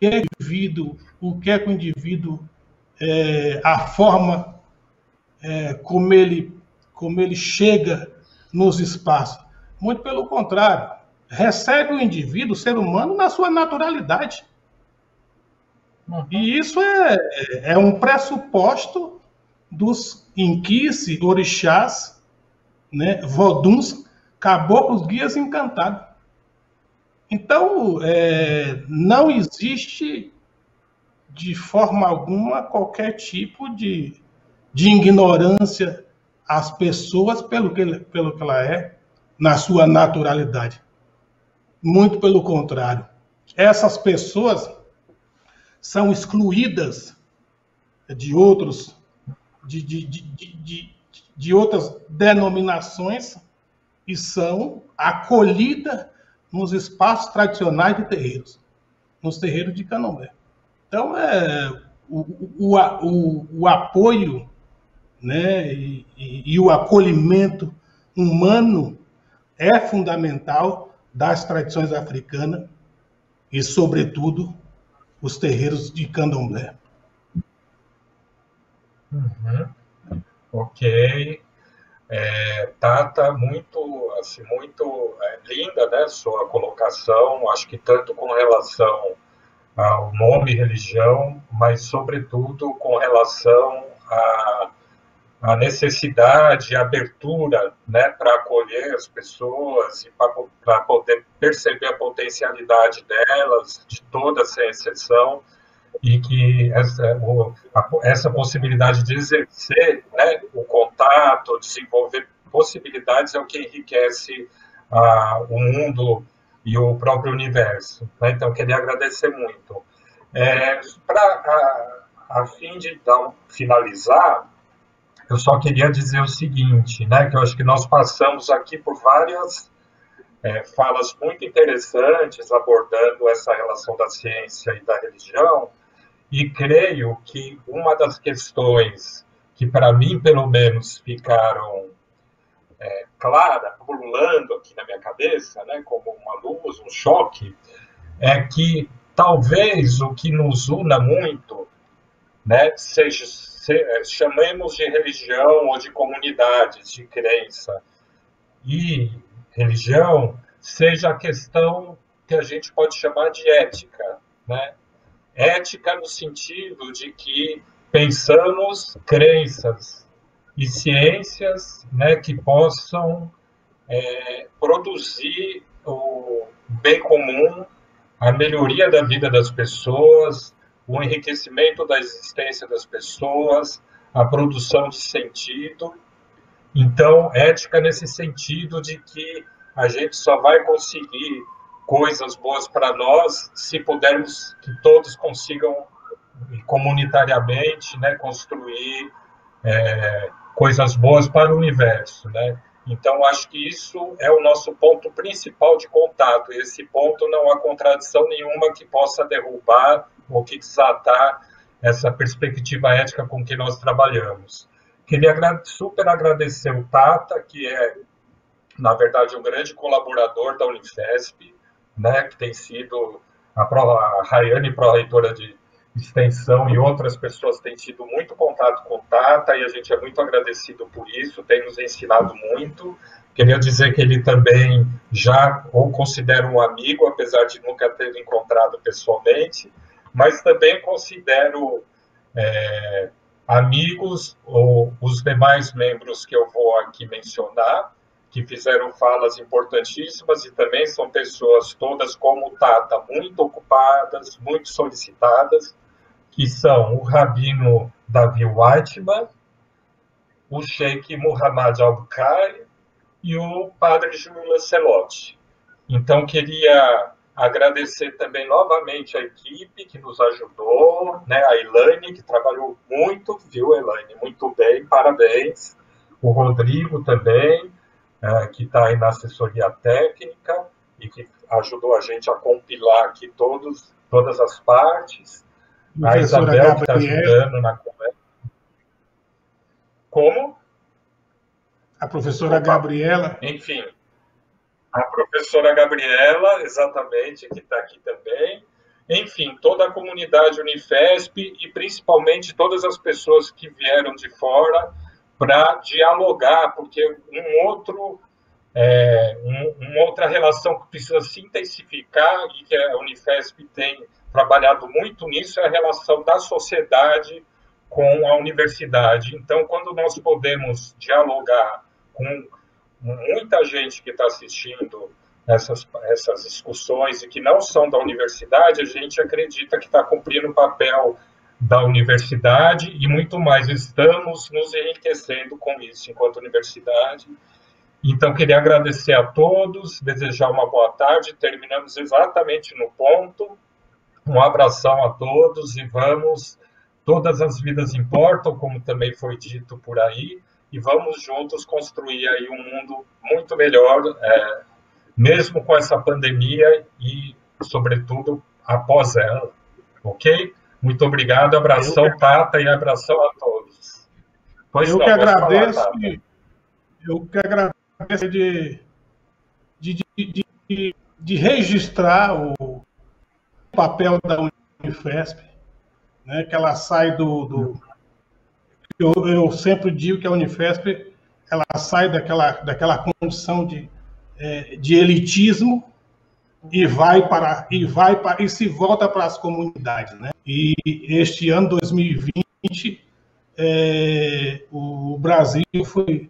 indivíduo, o que é com o indivíduo, a forma como ele chega nos espaços. Muito pelo contrário, recebe o indivíduo, o ser humano, na sua naturalidade. E isso é um pressuposto dos inquice, orixás, né, voduns, caboclos, guias encantados. Então, não existe de forma alguma qualquer tipo de ignorância às pessoas pelo que ela é na sua naturalidade. Muito pelo contrário. Essas pessoas são excluídas de outros de outras denominações e são acolhidas nos espaços tradicionais de terreiros, nos terreiros de candomblé. Então, o apoio, né? E o acolhimento humano é fundamental das tradições africanas e, sobretudo, os terreiros de candomblé. Uhum. Ok. Tata, muito, assim, muito linda, né, sua colocação, acho que tanto com relação ao nome e religião, mas sobretudo com relação à necessidade, à abertura, né, para acolher as pessoas e para poder perceber a potencialidade delas, de todas sem exceção, e que essa possibilidade de exercer, né, o contato, desenvolver possibilidades é o que enriquece o mundo e o próprio universo. Né? Então, eu queria agradecer muito. A fim de finalizar, eu só queria dizer o seguinte, né, que eu acho que nós passamos aqui por várias falas muito interessantes abordando essa relação da ciência e da religião, e creio que uma das questões que, para mim, pelo menos, ficaram claras, pululando aqui na minha cabeça, né, como uma luz, um choque, é que talvez o que nos una muito, né, chamemos de religião ou de comunidades de crença e religião, seja a questão que a gente pode chamar de ética, né? Ética no sentido de que pensamos crenças e ciências, né, que possam produzir o bem comum, a melhoria da vida das pessoas, o enriquecimento da existência das pessoas, a produção de sentido. Então, ética nesse sentido de que a gente só vai conseguir coisas boas para nós se pudermos que todos consigam comunitariamente, né, construir coisas boas para o universo, né? Então, acho que isso é o nosso ponto principal de contato, e esse ponto não há contradição nenhuma que possa derrubar ou que desatar essa perspectiva ética com que nós trabalhamos. Queria super agradecer o Tata, que é, na verdade, um grande colaborador da Unifesp, né, que tem sido a Rayane, pró-reitora de extensão, e outras pessoas têm tido muito contato com o Tata, e a gente é muito agradecido por isso, tem nos ensinado muito. Queria dizer que ele também já o considera um amigo, apesar de nunca ter encontrado pessoalmente, mas também considero amigos ou os demais membros que eu vou aqui mencionar, que fizeram falas importantíssimas e também são pessoas todas como o Tata, muito ocupadas, muito solicitadas, que são o Rabino Davi Whiteman, o Sheikh Muhammad Al-Bukhari e o Padre Júlio Lancelotti. Então, queria agradecer também novamente a equipe que nos ajudou, né? A Elaine, que trabalhou muito, viu, Elaine? Muito bem, parabéns. O Rodrigo também, que está aí na assessoria técnica e que ajudou a gente a compilar aqui todas as partes. A Isabel, que está ajudando na conversa. Como? A professora Gabriela. Enfim, a professora Gabriela, exatamente, que está aqui também. Enfim, toda a comunidade Unifesp e principalmente todas as pessoas que vieram de fora para dialogar, porque uma outra relação que precisa se intensificar e que a Unifesp tem trabalhado muito nisso é a relação da sociedade com a universidade. Então, quando nós podemos dialogar com muita gente que está assistindo essas discussões e que não são da universidade, a gente acredita que está cumprindo o papel da universidade e muito mais. Estamos nos enriquecendo com isso enquanto universidade. Então, queria agradecer a todos, desejar uma boa tarde. Terminamos exatamente no ponto. Um abração a todos e vamos, todas as vidas importam, como também foi dito por aí, e vamos juntos construir aí um mundo muito melhor, mesmo com essa pandemia e, sobretudo, após ela. Ok? Muito obrigado, abração, Tata, e abração a todos. Pois eu não, que pode falar, agradeço, Tata. eu que agradeço de registrar o papel da Unifesp, né, que ela sai eu sempre digo que a Unifesp ela sai daquela condição de elitismo e se volta para as comunidades, né? E este ano 2020 o Brasil foi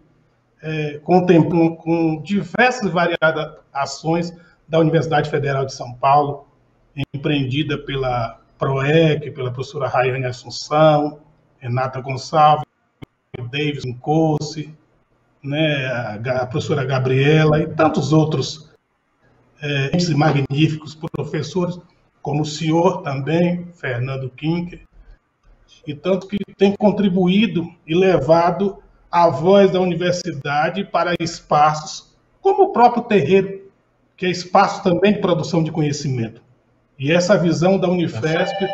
contemplando com diversas variadas ações da Universidade Federal de São Paulo, empreendida pela PROEC, pela professora Raiane Assunção, Renata Gonçalves, Davis Nkosi, né, a professora Gabriela e tantos outros magníficos professores, como o senhor também, Fernando Kinker, e tanto que tem contribuído e levado a voz da universidade para espaços como o próprio terreiro, que é espaço também de produção de conhecimento. E essa visão da Unifesp,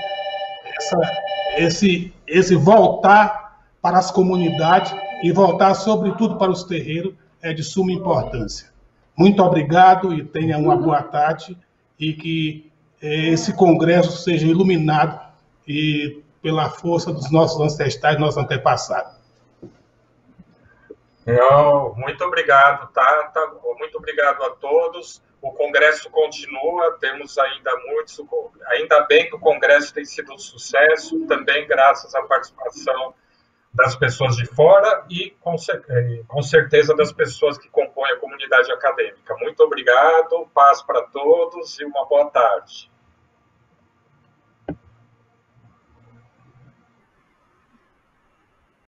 esse voltar para as comunidades e voltar, sobretudo, para os terreiros, é de suma importância. Muito obrigado e tenha uma boa tarde e que esse congresso seja iluminado e pela força dos nossos ancestrais, nossos antepassados. Muito obrigado, Tata. Muito obrigado a todos. O congresso continua, temos ainda muitos. Ainda bem que o congresso tem sido um sucesso, também graças à participação das pessoas de fora e, com certeza, das pessoas que compõem a comunidade acadêmica. Muito obrigado, paz para todos e uma boa tarde.